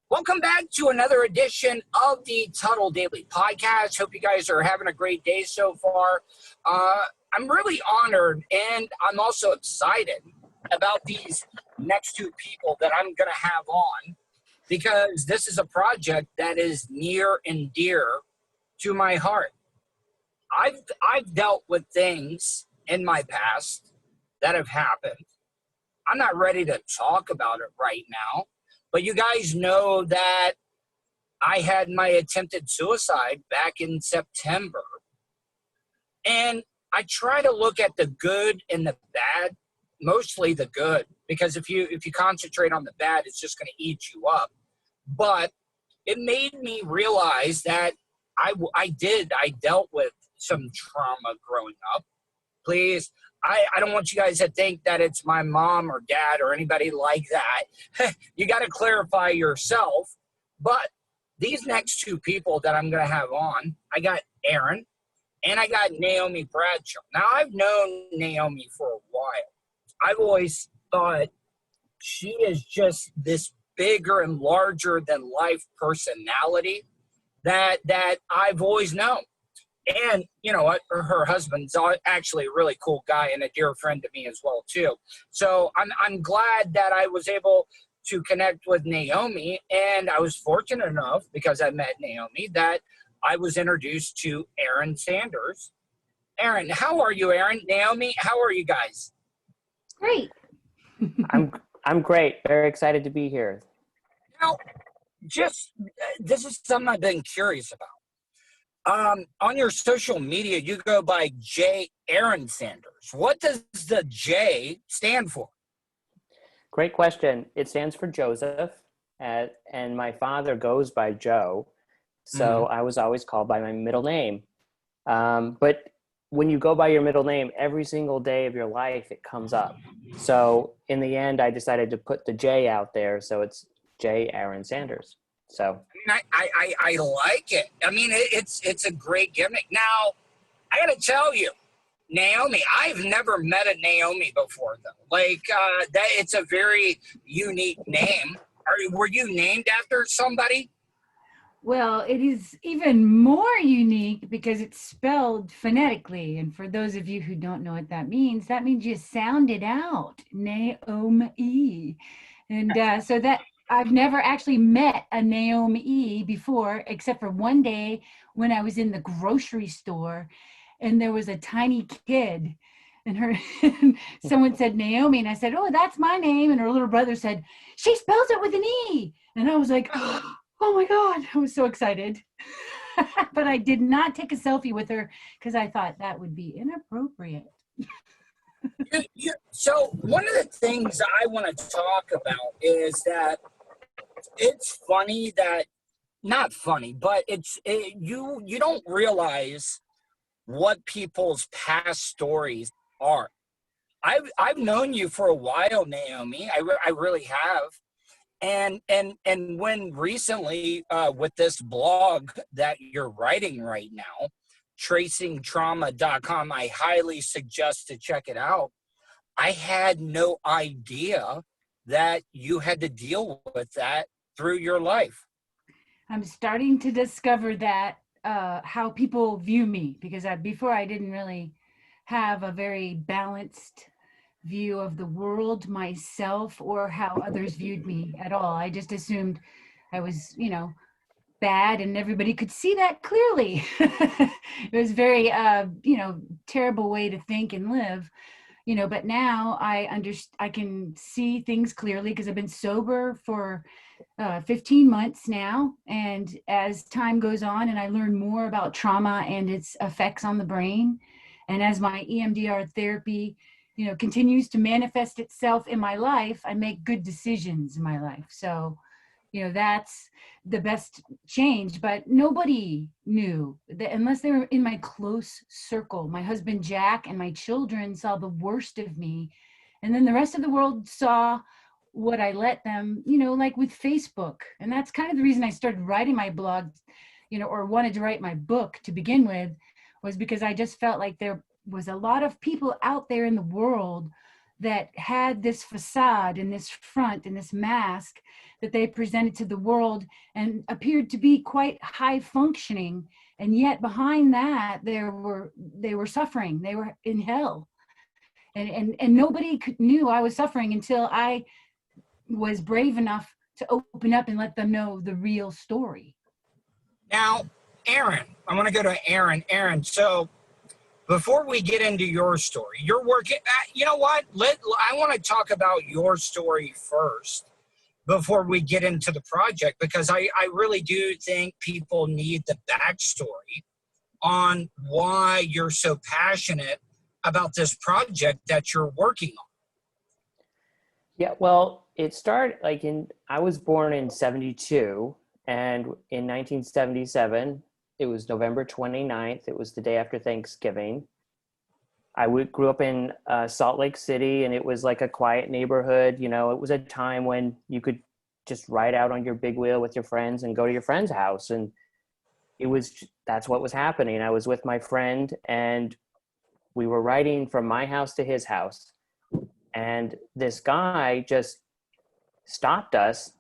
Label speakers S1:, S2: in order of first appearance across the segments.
S1: Welcome back to another edition of the Tuddle Daily Podcast. Hope you guys are having a great day so far. I'm really honored and I'm also excited about these next two people that I'm going to have on, because this is a project that is near and dear to my heart. I've dealt with things in my past that have happened. I'm not ready to talk about it right now, but you guys know that I had my attempted suicide back in September. And I try to look at the good and the bad, mostly the good, because if you concentrate on the bad, it's just going to eat you up. But it made me realize that I dealt with some trauma growing up. Please, I don't want you guys to think that it's my mom or dad or anybody like that. You got to clarify yourself. But these next two people that I'm going to have on, I got Aaron and I got Naome Bradshaw. Now, I've known Naome for a while. I've always thought she is just this bigger and larger than life personality that I've always known. And you know what? Her husband's actually a really cool guy and a dear friend to me as well too. So I'm glad that I was able to connect with Naome, and I was fortunate enough, because I met Naome, that I was introduced to Aaron Sanders. Aaron, how are you, Aaron? Naome, how are you guys?
S2: Great.
S3: I'm great. Very excited to be here.
S1: Now, this is something I've been curious about. On your social media, you go by J. Aaron Sanders. What does the J stand for?
S3: Great question. It stands for Joseph, and my father goes by Joe, so I was always called by my middle name. But when you go by your middle name, every single day of your life, it comes up. So in the end, I decided to put the J out there, so it's J. Aaron Sanders. So
S1: I like it. I mean, it's a great gimmick. Now, I got to tell you, Naome, I've never met a Naome before, though. Like, that it's a very unique name. Were you named after somebody?
S2: Well, it is even more unique because it's spelled phonetically. And for those of you who don't know what that means you sound it out, Naome. And so that I've never actually met a Naome before, except for one day when I was in the grocery store and there was a tiny kid and someone said Naome, and I said, "Oh, that's my name." And her little brother said, "She spells it with an E." And I was like, "Oh my God," I was so excited. But I did not take a selfie with her because I thought that would be inappropriate.
S1: So one of the things I want to talk about is that it's funny that, not funny, but you don't realize what people's past stories are. I've known you for a while, Naome. I really have. And when recently with this blog that you're writing right now, tracingtrauma.com, I highly suggest to check it out. I had no idea that you had to deal with that through your life.
S2: I'm starting to discover that how people view me, because before I didn't really have a very balanced view of the world myself or how others viewed me at all. I just assumed I was, bad and everybody could see that clearly. It was very, terrible way to think and live. But now I can see things clearly because I've been sober for 15 months now. And as time goes on and I learn more about trauma and its effects on the brain, and as my EMDR therapy, continues to manifest itself in my life, I make good decisions in my life. So, that's the best change. But nobody knew that unless they were in my close circle. My husband, Jack, and my children saw the worst of me. And then the rest of the world saw what I let them, like with Facebook. And that's kind of the reason I started writing my blog, or wanted to write my book to begin with, was because I just felt like there was a lot of people out there in the world that had this facade and this front and this mask that they presented to the world and appeared to be quite high functioning, and yet behind that they were suffering. They were in hell, and nobody knew I was suffering until I was brave enough to open up and let them know the real story.
S1: Now, Aaron, I want to go to Aaron. Aaron, so before we get into your story, you're working. You know what? I want to talk about your story first before we get into the project, because I really do think people need the backstory on why you're so passionate about this project that you're working on.
S3: Yeah, well, it started I was born in 72, and in 1977, it was November 29th. It was the day after Thanksgiving. I grew up in Salt Lake City, and it was like a quiet neighborhood. You know, it was a time when you could just ride out on your big wheel with your friends and go to your friend's house. And that's what was happening. I was with my friend, and we were riding from my house to his house. And this guy just stopped us,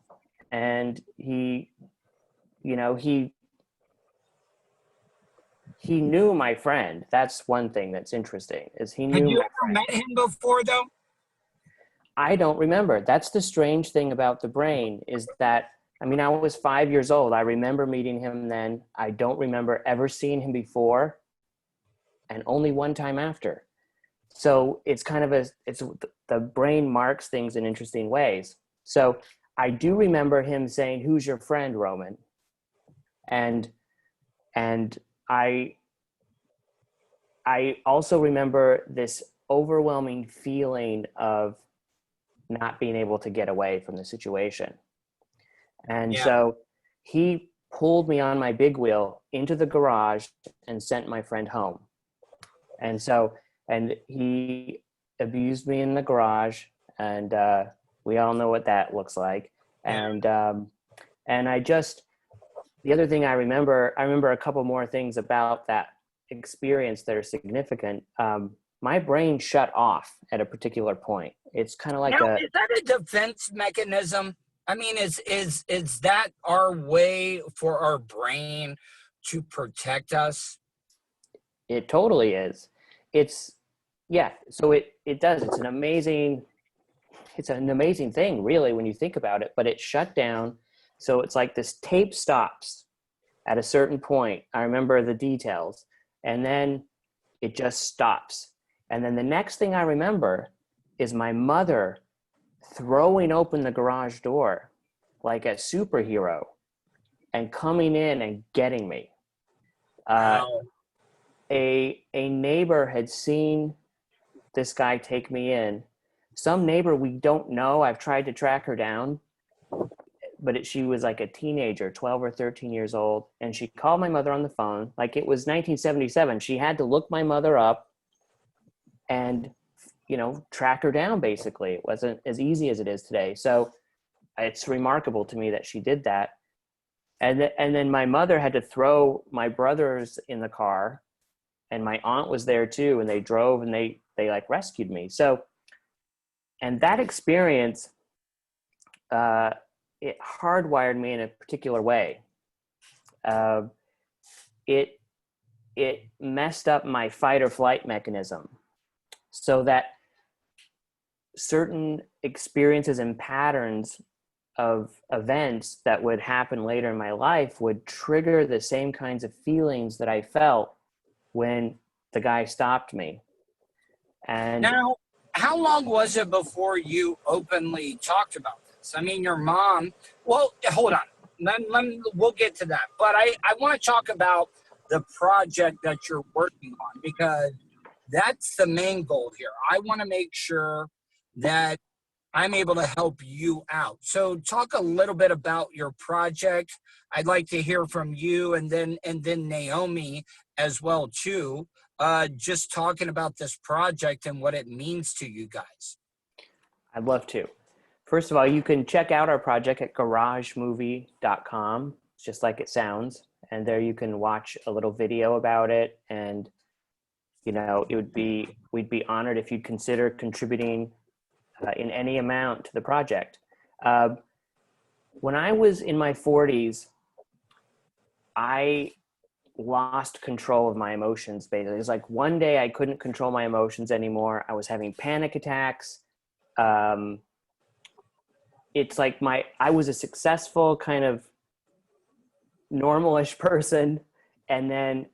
S3: and he knew my friend. That's one thing that's interesting, is he knew.
S1: Had you ever met him before, though?
S3: I don't remember. That's the strange thing about the brain, is that, I mean, I was 5 years old. I remember meeting him then. I don't remember ever seeing him before, and only one time after. So it's kind of the brain marks things in interesting ways. So I do remember him saying, "Who's your friend, Roman?" And I also remember this overwhelming feeling of not being able to get away from the situation. And so he pulled me on my big wheel into the garage and sent my friend home. And he abused me in the garage, and we all know what that looks like. And the other thing I remember a couple more things about that experience that are significant. My brain shut off at a particular point. It's kind of like
S1: is that a defense mechanism? I mean, is that our way for our brain to protect us?
S3: It totally is. So it does. It's an amazing thing, really, when you think about it, but it shut down. So it's like this tape stops at a certain point. I remember the details, and then it just stops. And then the next thing I remember is my mother throwing open the garage door like a superhero and coming in and getting me.
S1: Wow.
S3: A neighbor had seen this guy take me in. Some neighbor we don't know. I've tried to track her down, but she was like a teenager, 12 or 13 years old. And she called my mother on the phone. Like, it was 1977. She had to look my mother up and, track her down, basically. It wasn't as easy as it is today. So it's remarkable to me that she did that. And then my mother had to throw my brothers in the car, and my aunt was there too. And they drove, and they like rescued me. So, and that experience, it hardwired me in a particular way. It messed up my fight or flight mechanism, so that certain experiences and patterns of events that would happen later in my life would trigger the same kinds of feelings that I felt when the guy stopped me. And
S1: now, how long was it before you openly talked about this? I mean, your mom, well, hold on. We'll get to that. But I want to talk about the project that you're working on, because that's the main goal here. I want to make sure that I'm able to help you out. So talk a little bit about your project. I'd like to hear from you, and then Naome as well too. Just talking about this project and what it means to you guys.
S3: I'd love to. First of all, you can check out our project at garagemovie.com. It's just like it sounds. And there you can watch a little video about it. And, we'd be honored if you'd consider contributing in any amount to the project. When I was in my 40s, I lost control of my emotions, basically. It was like one day I couldn't control my emotions anymore. I was having panic attacks. It's like I was a successful kind of normalish person, and then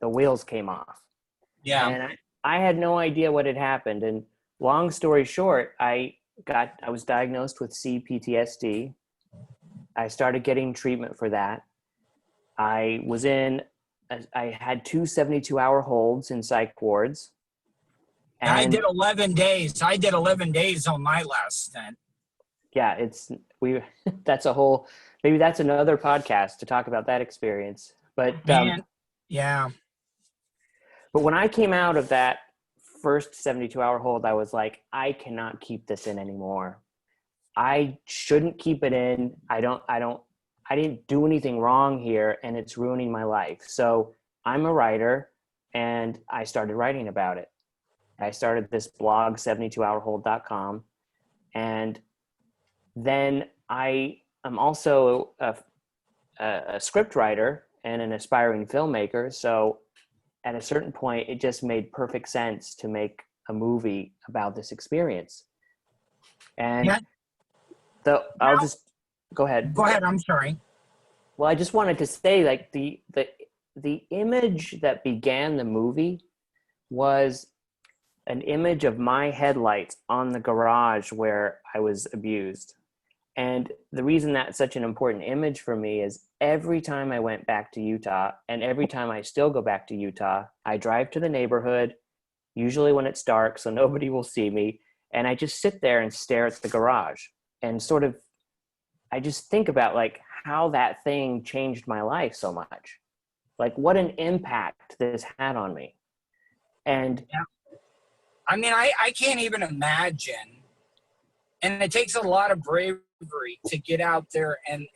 S3: the wheels came off.
S1: Yeah.
S3: And I had no idea what had happened. And long story short, I was diagnosed with CPTSD. I started getting treatment for that. I had 2 72-hour holds in psych wards.
S1: And I did 11 days. I did 11 days on my last stint.
S3: Yeah, maybe that's another podcast to talk about that experience. But
S1: Man, yeah.
S3: But when I came out of that first 72-hour hold, I was like, I cannot keep this in anymore. I shouldn't keep it in. I didn't do anything wrong here, and it's ruining my life. So I'm a writer, and I started writing about it. I started this blog, 72hourhold.com. And then I am also a script writer and an aspiring filmmaker. So at a certain point, it just made perfect sense to make a movie about this experience. And I'll just go ahead.
S1: Go ahead. I'm sorry.
S3: Well, I just wanted to say, like, the image that began the movie was an image of my headlights on the garage where I was abused. And the reason that's such an important image for me is every time I went back to Utah, and every time I still go back to Utah, I drive to the neighborhood, usually when it's dark, so nobody will see me. And I just sit there and stare at the garage and sort of, I just think about like how that thing changed my life so much. Like what an impact this had on me. And
S1: yeah. I mean, I can't even imagine. And it takes a lot of bravery to get out there and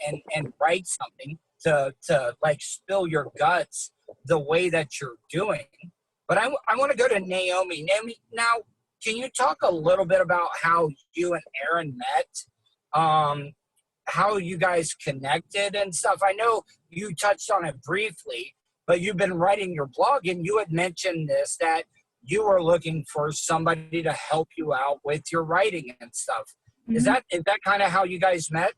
S1: write something, to like spill your guts the way that you're doing. But I want to go to Naome. Naome, now, can you talk a little bit about how you and Aaron met? How you guys connected and stuff? I know you touched on it briefly, but you've been writing your blog, and you had mentioned this, that you were looking for somebody to help you out with your writing and stuff. Mm-hmm. Is that kind of how you guys met?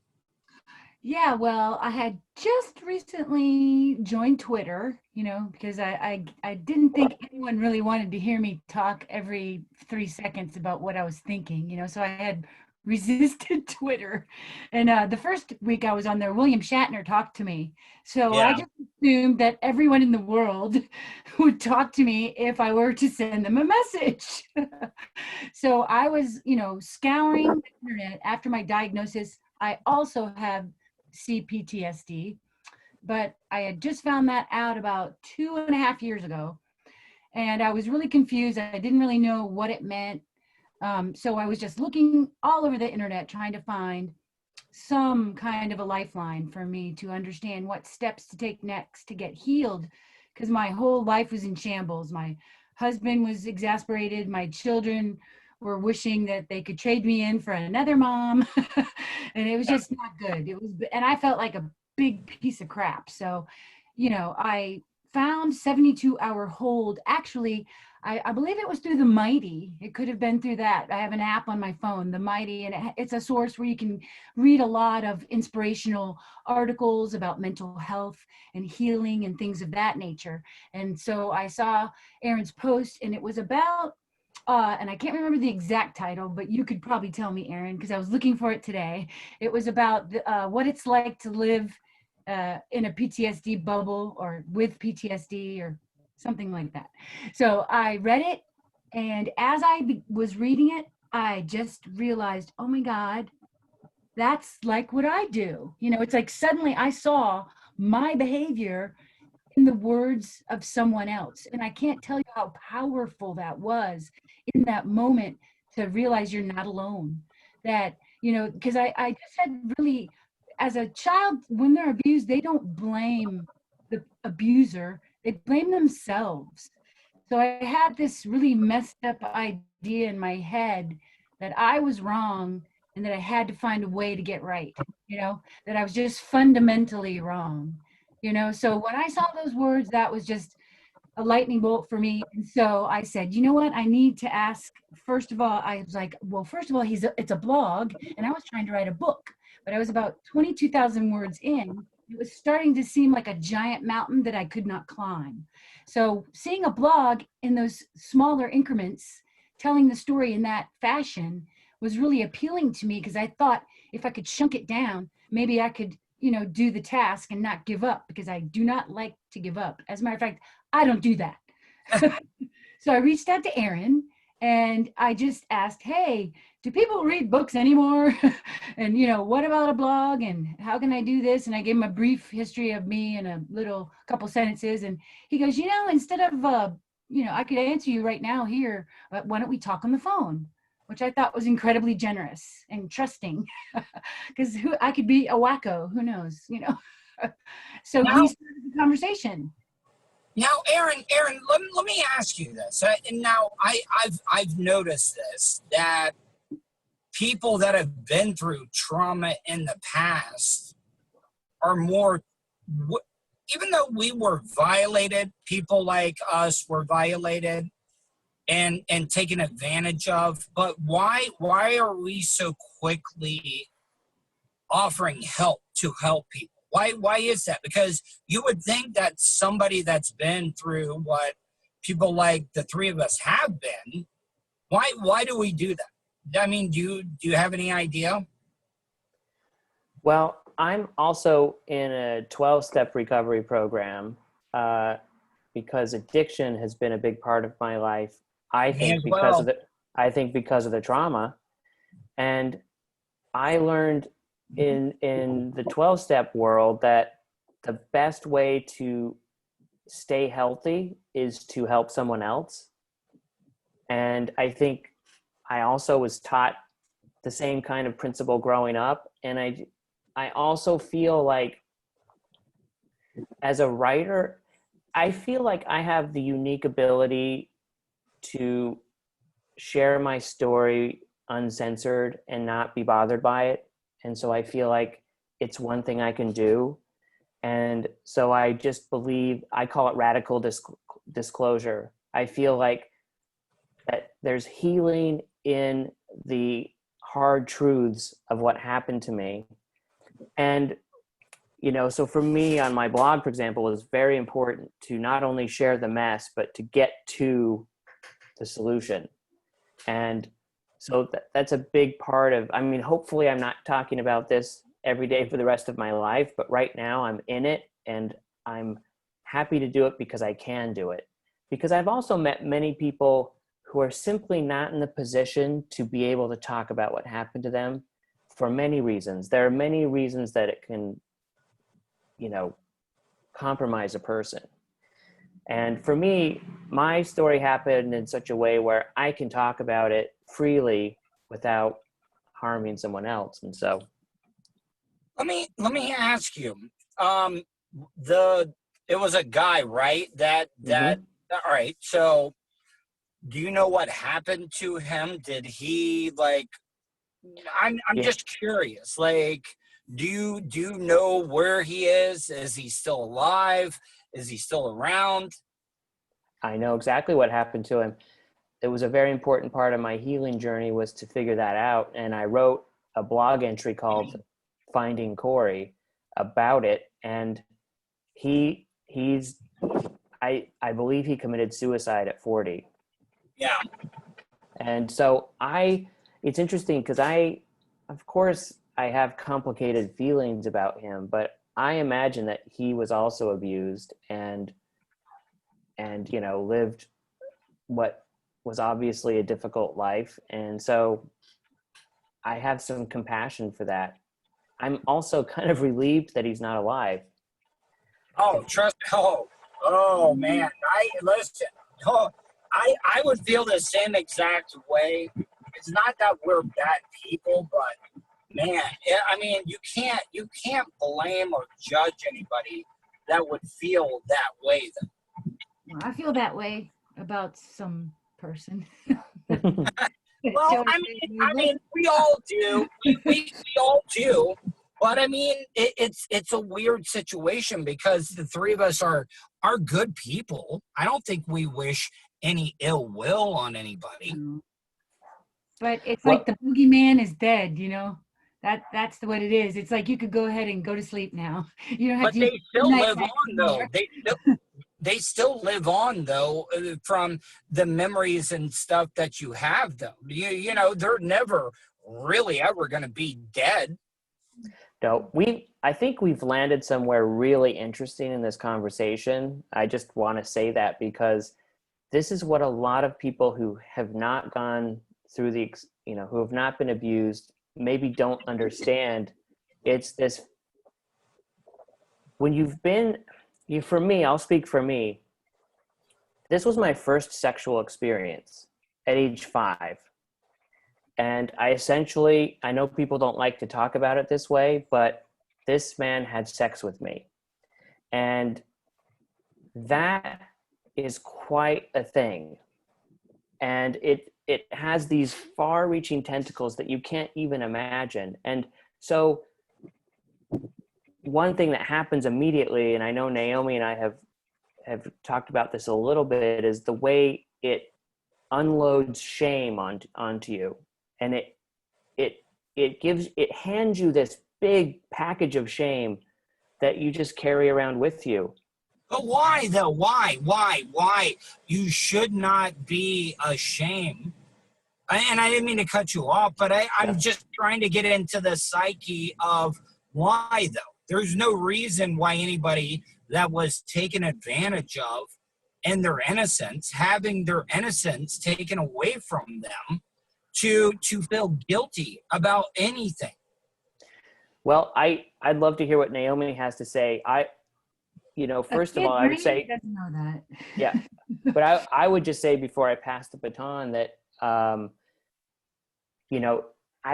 S2: Yeah, well, I had just recently joined Twitter, because I didn't think anyone really wanted to hear me talk every 3 seconds about what I was thinking, so I had resisted Twitter. And the first week I was on there, William Shatner talked to me. So yeah. I just assumed that everyone in the world would talk to me if I were to send them a message. So I was, scouring the internet after my diagnosis. I also have CPTSD, but I had just found that out about 2.5 years ago. And I was really confused. I didn't really know what it meant. So I was just looking all over the internet trying to find some kind of a lifeline for me to understand what steps to take next to get healed, because my whole life was in shambles. My husband was exasperated. My children were wishing that they could trade me in for another mom. And it was just not good. And I felt like a big piece of crap. So, I found 72-hour hold. Actually, I believe it was through the Mighty. It could have been through that. I have an app on my phone, the Mighty, and it's a source where you can read a lot of inspirational articles about mental health and healing and things of that nature. And so I saw Aaron's post, and it was about, and I can't remember the exact title, but you could probably tell me, Aaron, because I was looking for it today. It was about what it's like to live in a PTSD bubble, or with PTSD, or something like that. So I read it, and as I was reading it, I just realized, oh my God, that's like what I do. It's like suddenly I saw my behavior in the words of someone else. And I can't tell you how powerful that was in that moment, to realize you're not alone. That, because I just had really, as a child, when they're abused, they don't blame the abuser, they blame themselves. So I had this really messed up idea in my head that I was wrong and that I had to find a way to get right, that I was just fundamentally wrong, So when I saw those words, that was just a lightning bolt for me. And so I said, you know what? I need to ask. First of all, I was like, well, first of all, it's a blog, and I was trying to write a book, but I was about 22,000 words in. It was starting to seem like a giant mountain that I could not climb. So seeing a blog in those smaller increments, telling the story in that fashion was really appealing to me, because I thought if I could chunk it down, maybe I could, do the task and not give up, because I do not like to give up. As a matter of fact, I don't do that. So I reached out to Aaron and I just asked, hey, do people read books anymore? And, what about a blog and how can I do this? And I gave him a brief history of me and a couple sentences. And he goes, instead of, I could answer you right now here, but why don't we talk on the phone? Which I thought was incredibly generous and trusting, because I could be a wacko, who knows, So we started the conversation.
S1: Now, Aaron, let me ask you this. And now I've noticed this, that people that have been through trauma in the past are more, even though we were violated, people like us were violated and taken advantage of. But why are we so quickly offering help to help people? Why is that? Because you would think that somebody that's been through what people like the three of us have been, why do we do that? I mean, do you have any idea?
S3: Well, I'm also in a 12-step recovery program because addiction has been a big part of my life. I think because of the trauma, and I learned in the 12-step world that the best way to stay healthy is to help someone else. And I think I also was taught the same kind of principle growing up. And I also feel like as a writer, I feel like I have the unique ability to share my story uncensored and not be bothered by it. And so I feel like it's one thing I can do. And so I just believe, I call it radical disclosure. I feel like that there's healing in the hard truths of what happened to me. And, so for me on my blog, for example, it was very important to not only share the mess, but to get to the solution. And so that's a big part of, hopefully I'm not talking about this every day for the rest of my life, but right now I'm in it and I'm happy to do it because I can do it. Because I've also met many people who are simply not in the position to be able to talk about what happened to them for many reasons. There are many reasons that it can, compromise a person. And for me, my story happened in such a way where I can talk about it freely without harming someone else. And so
S1: let me ask you, it was a guy, right? All right. So do you know what happened to him? Did he I'm just curious. Do you know where he is? Is he still alive? Is he still around?
S3: I know exactly what happened to him. It was a very important part of my healing journey was to figure that out. And I wrote a blog entry called Finding Corey about it. And I believe he committed suicide at 40.
S1: Yeah.
S3: And so it's interesting because of course I have complicated feelings about him, but I imagine that he was also abused and lived what was obviously a difficult life. And so I have some compassion for that. I'm also kind of relieved that he's not alive.
S1: Oh, trust me. Oh man. I would feel the same exact way. It's not that we're bad people, but man, you can't blame or judge anybody that would feel that way.
S2: Well, I feel that way about some person.
S1: Well, I mean, we all do. We all do. But I mean, it's a weird situation because the three of us are good people. I don't think we wish any ill will on anybody.
S2: But it's
S3: Well,
S2: like the boogeyman is dead, you know? That's what it is. It's like you could go ahead and go to sleep now. You don't have
S1: But
S2: to use
S1: they
S2: good
S1: still
S2: night
S1: live
S2: night
S1: on, though.
S2: anymore.
S1: They still live on, though, from the memories and stuff that you have, though. You know, they're never really ever going to be dead.
S3: no, I think we've landed somewhere really interesting in this conversation. I just want to say that because this is what a lot of people who have not gone through who have not been abused, maybe don't understand. It's this, when for me, I'll speak for me. This was my first sexual experience at age 5. And I know people don't like to talk about it this way, but this man had sex with me. And that is quite a thing. And it has these far-reaching tentacles that you can't even imagine. And so one thing that happens immediately, and I know Naome and I have talked about this a little bit, is the way it unloads shame onto you. And it hands you this big package of shame that you just carry around with you.
S1: But why, though? Why? You should not be ashamed. And I didn't mean to cut you off, but I'm just trying to get into the psyche of why, though. There's no reason why anybody that was taken advantage of in their innocence, having their innocence taken away from them, to feel guilty about anything.
S3: Well, I'd love to hear what Naome has to say. First of all, I would say,
S2: doesn't know that.
S3: yeah, but I would just say before I pass the baton that, I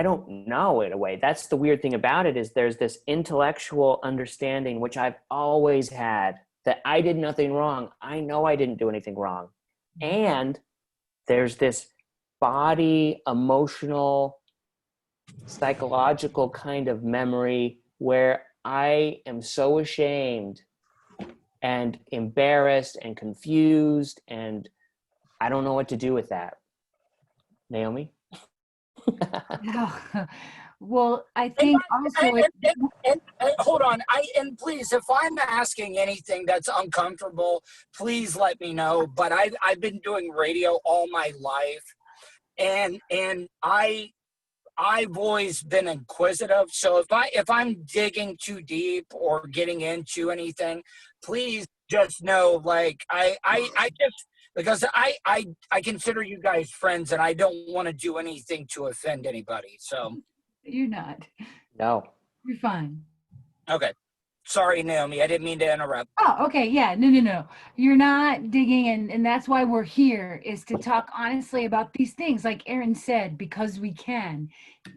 S3: don't know in a way. That's the weird thing about it, is there's this intellectual understanding, which I've always had, that I did nothing wrong. I know I didn't do anything wrong. And there's this body, emotional, psychological kind of memory where I am so ashamed and embarrassed and confused, and I don't know what to do with that. Naome?
S2: Well, I think also
S1: And hold on, and please, if I'm asking anything that's uncomfortable, please let me know. But I've been doing radio all my life, and I've always been inquisitive. So if I'm digging too deep or getting into anything, please just know, like, I just, because I consider you guys friends, and I don't want to do anything to offend anybody. So
S2: you're not.
S3: No.
S2: You're fine.
S1: okay, sorry, Naome, I didn't mean to interrupt.
S2: Oh, okay. Yeah. No. You're not digging in. And that's why we're here, is to talk honestly about these things. Like Aaron said, because we can.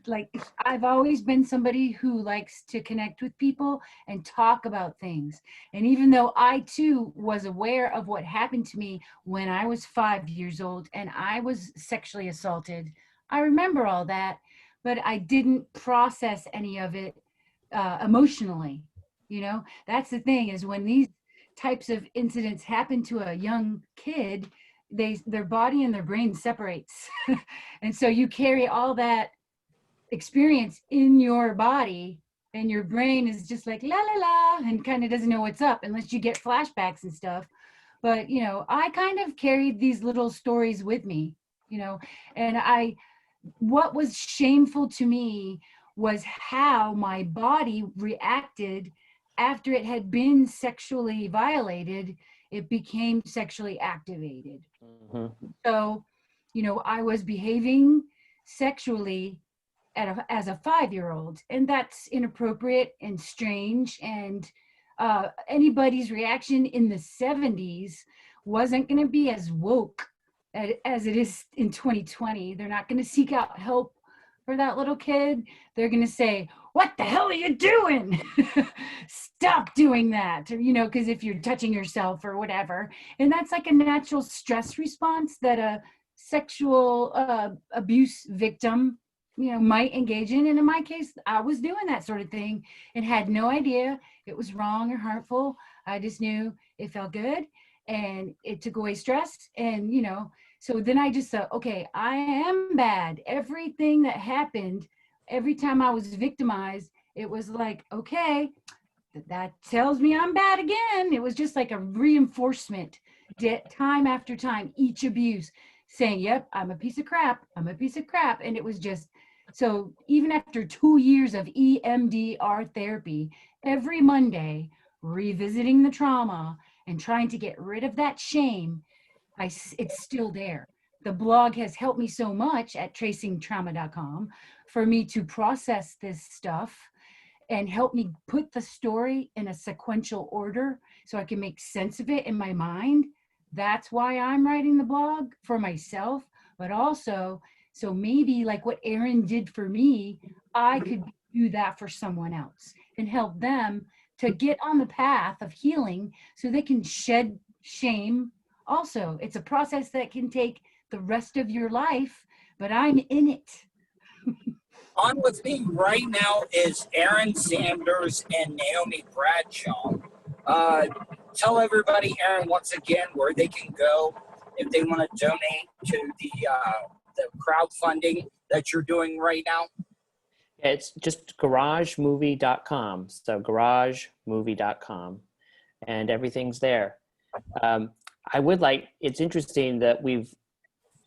S2: Like, I've always been somebody who likes to connect with people and talk about things. And even though I too was aware of what happened to me when I was 5 years old and I was sexually assaulted, I remember all that, but I didn't process any of it emotionally. That's the thing, is when these types of incidents happen to a young kid, their body and their brain separates. And so you carry all that experience in your body, and your brain is just like la la la and kind of doesn't know what's up unless you get flashbacks and stuff. But I kind of carried these little stories with me, and what was shameful to me was how my body reacted after it had been sexually violated. It became sexually activated. Mm-hmm. So, I was behaving sexually as a 5-year-old, and that's inappropriate and strange. And anybody's reaction in the 70s wasn't going to be as woke as it is in 2020. They're not going to seek out help for that little kid. They're going to say, "What the hell are you doing? Stop doing that." Because if you're touching yourself or whatever. And that's like a natural stress response that a sexual abuse victim, might engage in. And in my case, I was doing that sort of thing and had no idea it was wrong or harmful. I just knew it felt good and it took away stress. And, so then I just thought, okay, I am bad. Everything that happened, every time I was victimized, it was like, okay, that tells me I'm bad again. It was just like a reinforcement, time after time, each abuse saying, yep, I'm a piece of crap. I'm a piece of crap. And it was just, so even after 2 years of EMDR therapy, every Monday, revisiting the trauma and trying to get rid of that shame, it's still there. The blog has helped me so much at tracingtrauma.com for me to process this stuff and help me put the story in a sequential order so I can make sense of it in my mind. That's why I'm writing the blog, for myself, but also so maybe like what Aaron did for me, I could do that for someone else and help them to get on the path of healing so they can shed shame. Also, it's a process that can take the rest of your life, but I'm in it.
S1: On with me right now is Aaron Sanders and Naome Bradshaw. Tell everybody, Aaron, once again, where they can go if they want to donate to the crowdfunding that you're doing right now.
S3: It's just garagemovie.com. So garagemovie.com, and everything's there. It's interesting that we've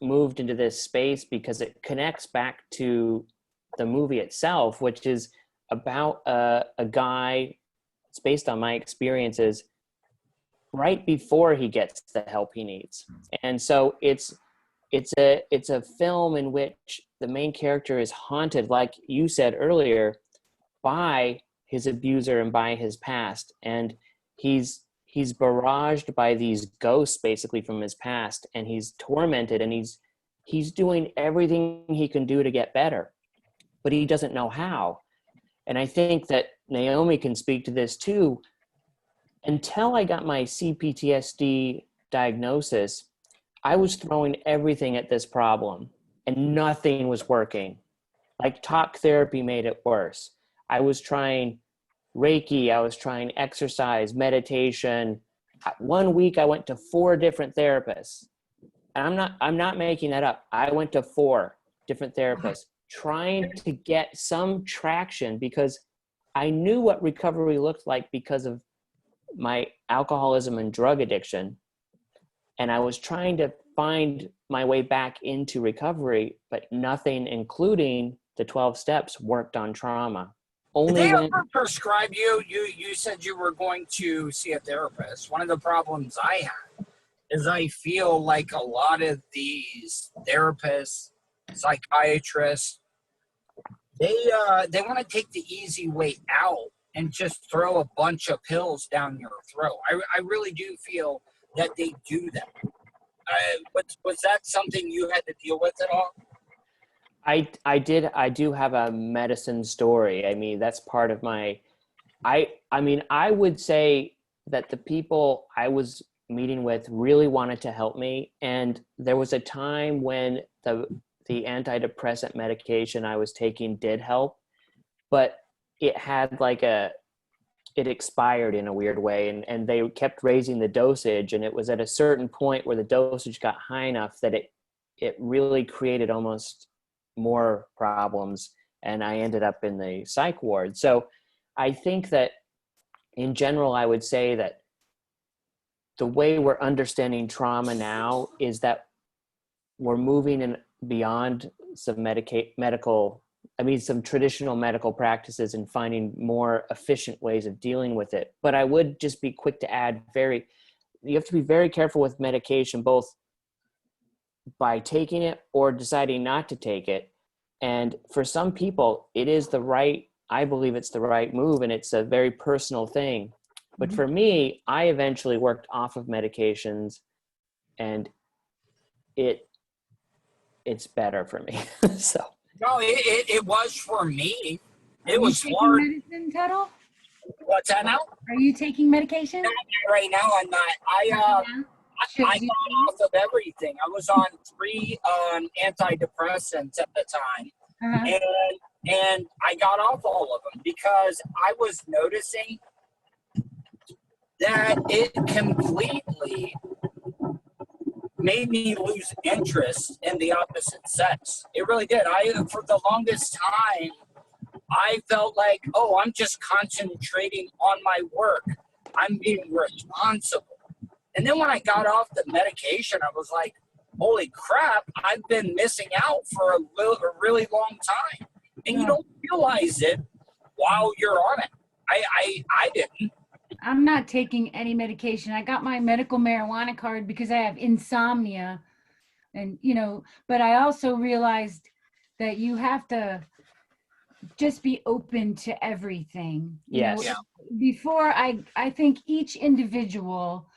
S3: moved into this space because it connects back to the movie itself, which is about a guy. It's based on my experiences right before he gets the help he needs. And so it's a film in which the main character is haunted, like you said earlier, by his abuser and by his past. And he's barraged by these ghosts basically from his past, and he's tormented, and he's doing everything he can do to get better, but he doesn't know how. And I think that Naome can speak to this too. Until I got my CPTSD diagnosis, I was throwing everything at this problem and nothing was working. Like talk therapy made it worse. I was trying Reiki, I was trying exercise, meditation. 1 week I went to 4 different therapists. And I'm not making that up. I went to 4 different therapists trying to get some traction because I knew what recovery looked like because of my alcoholism and drug addiction. And I was trying to find my way back into recovery, but nothing, including the 12 steps, worked on trauma.
S1: Did they ever prescribe you? You said you were going to see a therapist. One of the problems I have is I feel like a lot of these therapists, psychiatrists, they want to take the easy way out and just throw a bunch of pills down your throat. I really do feel that they do that. Was that something you had to deal with at all?
S3: I do have a medicine story. I mean, that's part of my, I would say that the people I was meeting with really wanted to help me. And there was a time when the antidepressant medication I was taking did help, but it had it expired in a weird way, and they kept raising the dosage, and it was at a certain point where the dosage got high enough that it really created almost more problems, and I ended up in the psych ward. So I think that in general, I would say that the way we're understanding trauma now is that we're moving in beyond some some traditional medical practices and finding more efficient ways of dealing with it. But I would just be quick to add, you have to be very careful with medication, both by taking it or deciding not to take it. And for some people, I believe it's the right move, and it's a very personal thing. But for me, I eventually worked off of medications, and it's better for me. So.
S1: No, it was for me. It was
S2: taking
S1: hard.
S2: Medicine, Tuddle?
S1: What's that now?
S2: Are you taking medication?
S1: Not right now. I'm not. I got off of everything. I was on 3 antidepressants at the time,
S2: Uh-huh.
S1: and I got off all of them because I was noticing that it completely made me lose interest in the opposite sex. It really did. For the longest time, I felt like, oh, I'm just concentrating on my work. I'm being responsible. And then when I got off the medication, I was like, holy crap, I've been missing out for a really long time. And you don't realize it while you're on it. I didn't.
S2: I'm not taking any medication. I got my medical marijuana card because I have insomnia. And, but I also realized that you have to just be open to everything.
S3: Yes.
S2: Before I think each individual,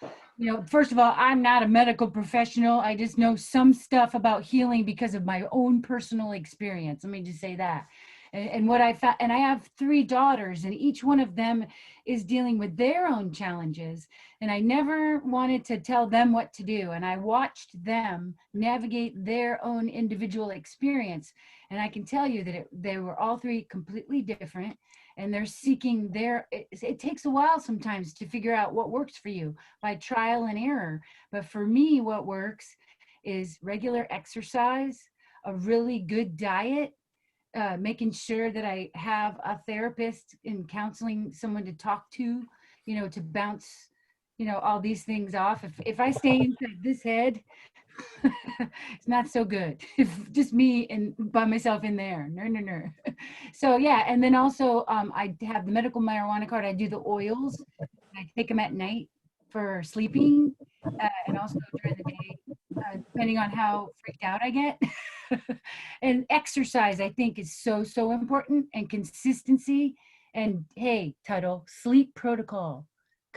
S2: first of all, I'm not a medical professional. I just know some stuff about healing because of my own personal experience. Let me just say that. And what I found, and I have 3 daughters, and each one of them is dealing with their own challenges. And I never wanted to tell them what to do. And I watched them navigate their own individual experience. And I can tell you that they were all 3 completely different, and they're seeking it takes a while sometimes to figure out what works for you by trial and error. But for me, what works is regular exercise, a really good diet, making sure that I have a therapist and counseling, someone to talk to, to bounce, all these things off. If I stay inside this head, it's not so good. If just me and by myself in there, no. So yeah, and then also I have the medical marijuana card. I do the oils. I take them at night for sleeping, and also during the day, depending on how freaked out I get. And exercise, I think, is so important, and consistency. And hey, Tuddle, sleep protocol.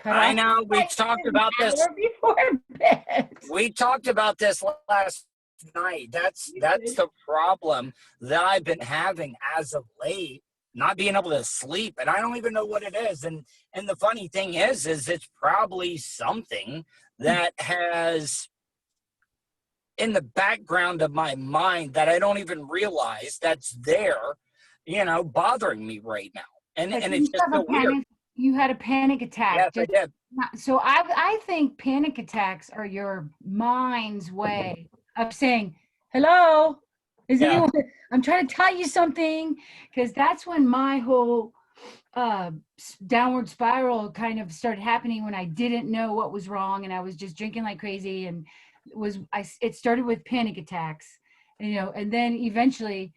S1: I know we talked about this
S2: before bed.
S1: We talked about this last night. That's the problem that I've been having as of late, not being able to sleep, and I don't even know what it is. And the funny thing is it's probably something that has in the background of my mind that I don't even realize that's there, bothering me right now. And it's just so weird.
S2: You had a panic attack.
S1: Yes, I did.
S2: So I think panic attacks are your mind's way of saying, hello, anyone, I'm trying to tell you something, because that's when my whole downward spiral kind of started happening, when I didn't know what was wrong and I was just drinking like crazy, and it started with panic attacks, and then eventually,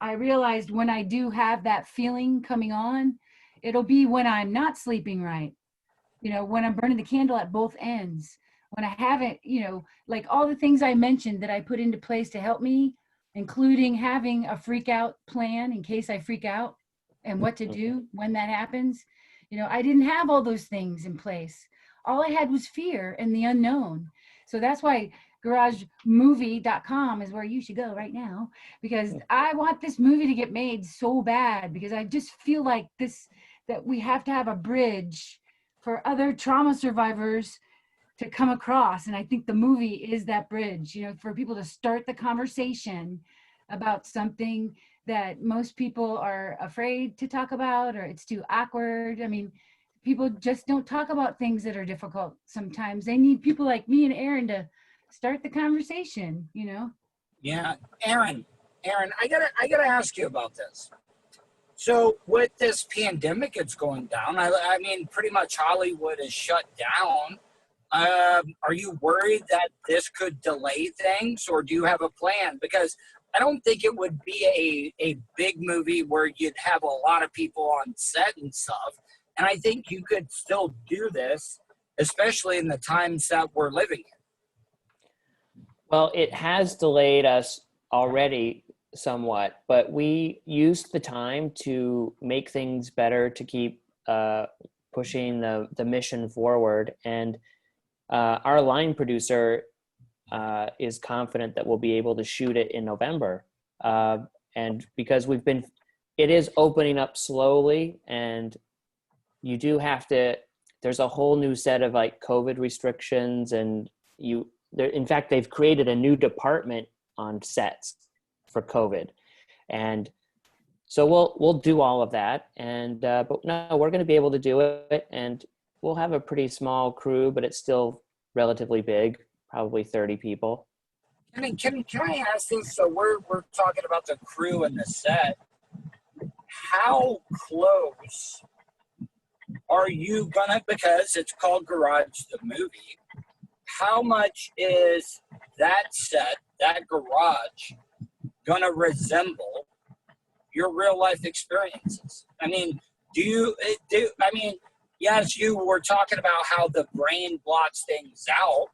S2: I realized when I do have that feeling coming on, it'll be when I'm not sleeping right, when I'm burning the candle at both ends, when I haven't, like all the things I mentioned that I put into place to help me, including having a freak out plan in case I freak out and what to do when that happens. I didn't have all those things in place. All I had was fear and the unknown. So that's why garagemovie.com is where you should go right now, because I want this movie to get made so bad, because I just feel like that we have to have a bridge for other trauma survivors to come across. And I think the movie is that bridge, for people to start the conversation about something that most people are afraid to talk about, or it's too awkward. I mean, people just don't talk about things that are difficult sometimes. They need people like me and Aaron to start the conversation,
S1: Yeah, Aaron, I gotta ask you about this. So with this pandemic that's going down, I mean, pretty much Hollywood is shut down. Are you worried that this could delay things, or do you have a plan? Because I don't think it would be a big movie where you'd have a lot of people on set and stuff. And I think you could still do this, especially in the times that we're living in.
S3: Well, it has delayed us already somewhat, but we used the time to make things better, to keep pushing the mission forward. And our line producer is confident that we'll be able to shoot it in November. And because it is opening up slowly, and you do have to, there's a whole new set of like COVID restrictions and in fact, they've created a new department on sets for COVID. And so we'll do all of that. And, but no, we're going to be able to do it. And we'll have a pretty small crew, but it's still relatively big, probably 30 people.
S1: Can I ask this? So we're talking about the crew and the set. How close are you gonna, because it's called Garage the Movie, how much is that set, that garage, gonna resemble your real life experiences? I mean, yes, you were talking about how the brain blots things out,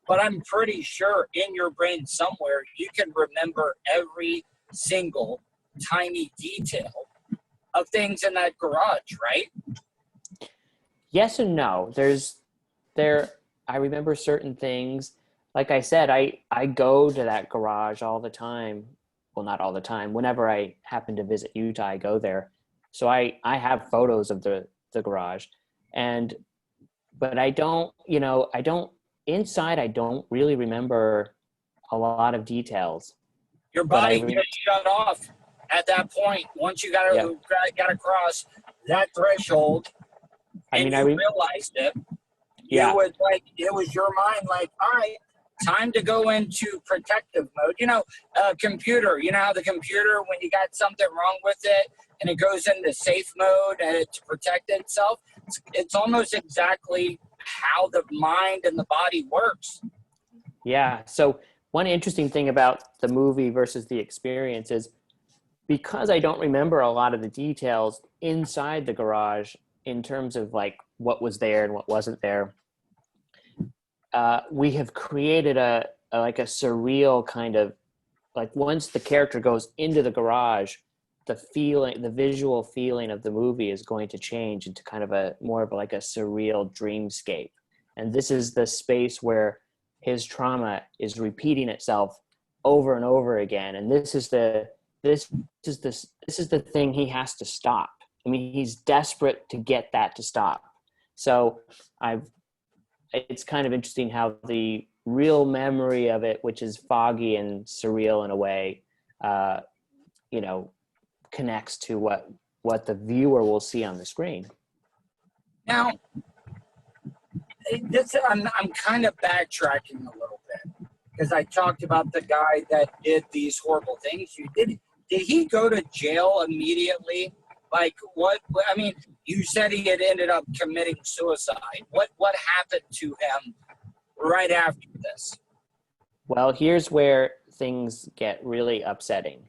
S1: but I'm pretty sure in your brain somewhere you can remember every single tiny detail of things in that garage, right?
S3: Yes and no. I remember certain things. Like I said, I go to that garage all the time. Well, not all the time. Whenever I happen to visit Utah, I go there. So I have photos of the garage. But I don't inside, I don't really remember a lot of details.
S1: Your body gets shut off at that point. Once you got across that threshold, and you realized it, it was your mind like, all right, time to go into protective mode. Computer, you know how the computer, when you got something wrong with it and it goes into safe mode to protect itself, it's almost exactly how the mind and the body works.
S3: Yeah. So one interesting thing about the movie versus the experience is, because I don't remember a lot of the details inside the garage in terms of like what was there and what wasn't there, we have created a surreal kind of, like, once the character goes into the garage, the visual feeling of the movie is going to change into kind of a more of like a surreal dreamscape. And this is the space where his trauma is repeating itself over and over again. And this is the thing he has to stop. I mean, he's desperate to get that to stop. So it's kind of interesting how the real memory of it, which is foggy and surreal in a way, connects to what the viewer will see on the screen.
S1: Now, I'm kind of backtracking a little bit because I talked about the guy that did these horrible things. Did he go to jail immediately? Like, what? I mean, you said he had ended up committing suicide. What happened to him right after this? Well,
S3: here's where things get really upsetting.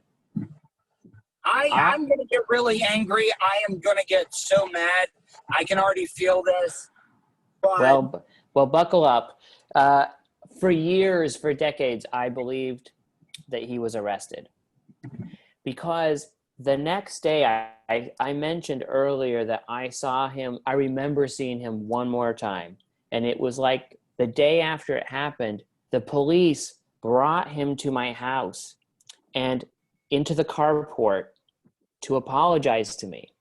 S1: I'm going to get really angry. I am going to get so mad. I can already feel this. But
S3: well, buckle up. For years, for decades, I believed that he was arrested, because the next day, I mentioned earlier that I remember seeing him one more time. And it was like the day after it happened, the police brought him to my house and into the carport to apologize to me.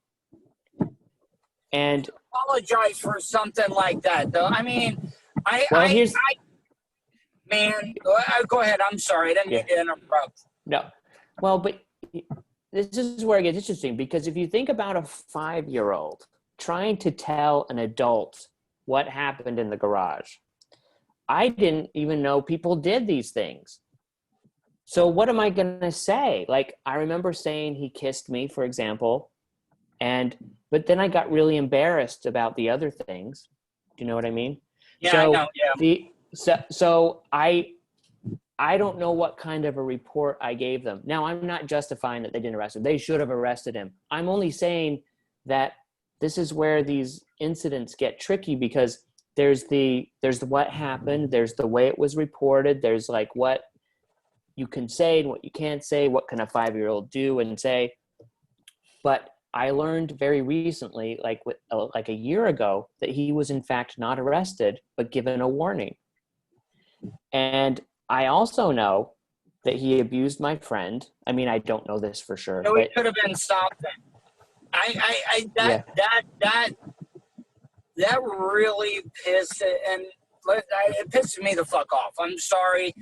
S3: And
S1: apologize for something like that, though. I mean, go ahead. I'm sorry. I didn't mean to interrupt.
S3: No. Well, but this is where it gets interesting, because if you think about a 5-year-old trying to tell an adult what happened in the garage, I didn't even know people did these things. So what am I going to say? Like, I remember saying he kissed me, for example, but then I got really embarrassed about the other things. Do you know what I mean?
S1: Yeah,
S3: so
S1: I know. Yeah.
S3: So I don't know what kind of a report I gave them. Now, I'm not justifying that they didn't arrest him. They should have arrested him. I'm only saying that this is where these incidents get tricky, because there's what happened, there's the way it was reported, there's like what you can say and what you can't say, what can a 5-year-old do and say. But I learned very recently, like a year ago, that he was in fact not arrested, but given a warning. And I also know that he abused my friend. I mean, I don't know this for sure.
S1: No, he could have been stopped then. That really pissed it. And it pisses me the fuck off. I'm sorry.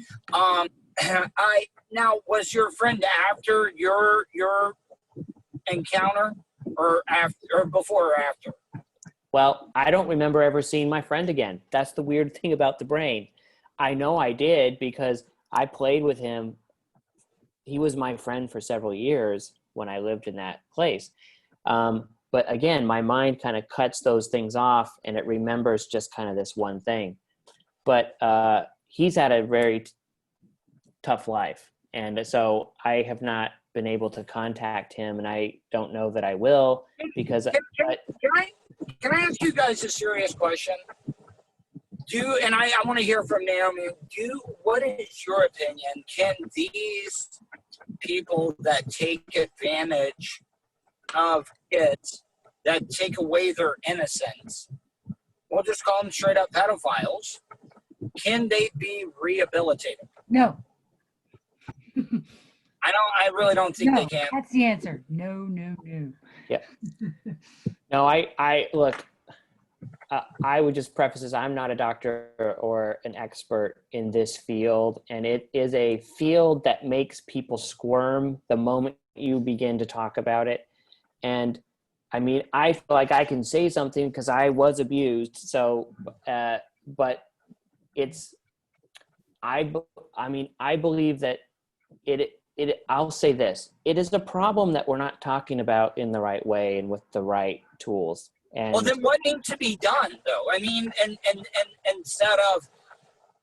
S1: Now, was your friend after your encounter, or after, or before or after?
S3: Well, I don't remember ever seeing my friend again. That's the weird thing about the brain. I know I did because I played with him. He was my friend for several years when I lived in that place. But again, my mind kind of cuts those things off and it remembers just kind of this one thing. But he's had a very tough life. And so I have not been able to contact him, and I don't know that I will because
S1: Can I ask you guys a serious question? And I want to hear from Naome. What is your opinion? Can these people that take advantage of kids, that take away their innocence, we'll just call them straight up pedophiles, can they be rehabilitated?
S2: No.
S1: I really don't think they can.
S2: That's the answer. No.
S3: Yeah. No, I look, I would just preface this. I'm not a doctor or an expert in this field, and it is a field that makes people squirm the moment you begin to talk about it. And I mean, I feel like I can say something because I was abused. So, but I believe that I'll say this, it is a problem that we're not talking about in the right way and with the right tools. And
S1: well, then what needs to be done, though? I mean, and instead of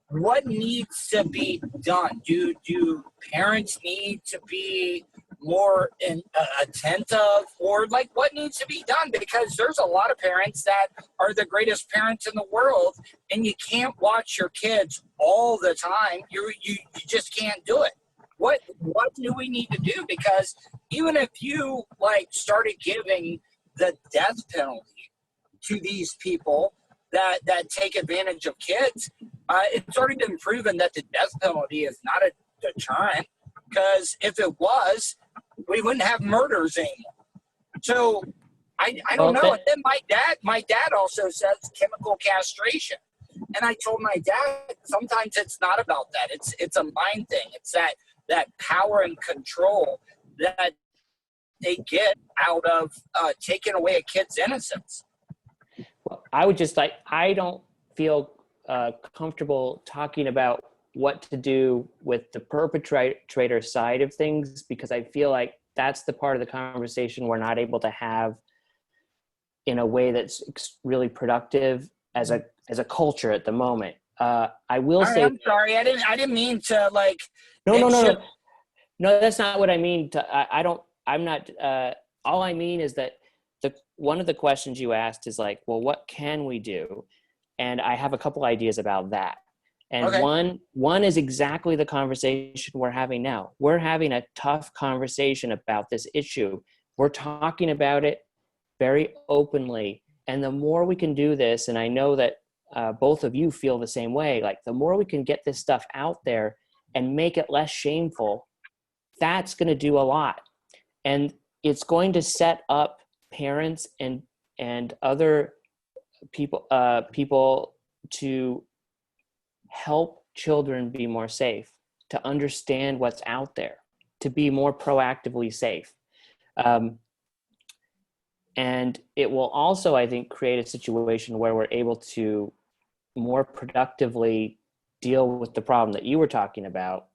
S1: what needs to be done, do parents need to be more attentive, or like what needs to be done? Because there's a lot of parents that are the greatest parents in the world, and you can't watch your kids all the time. You just can't do it. What do we need to do? Because even if you like started giving the death penalty to these people that take advantage of kids, it's already been proven that the death penalty is not a deterrent, because if it was, we wouldn't have murders anymore. So I don't know. And then my dad also says chemical castration. And I told my dad, sometimes it's not about that. It's a mind thing. It's that power and control that they get out of taking away a kid's innocence.
S3: Well, I would just I don't feel comfortable talking about what to do with the perpetrator side of things, because I feel like that's the part of the conversation we're not able to have in a way that's really productive as a culture at the moment. I will say,
S1: I'm sorry. I didn't mean to like.
S3: No, that's not what I mean. I'm not. All I mean is that one of the questions you asked is like, well, what can we do? And I have a couple ideas about that. And okay. One is exactly the conversation we're having now. We're having a tough conversation about this issue. We're talking about it very openly. And the more we can do this, and I know that both of you feel the same way, like the more we can get this stuff out there and make it less shameful, that's going to do a lot. And it's going to set up parents and other people to help children be more safe, to understand what's out there, to be more proactively safe. And it will also, I think, create a situation where we're able to more productively deal with the problem that you were talking about,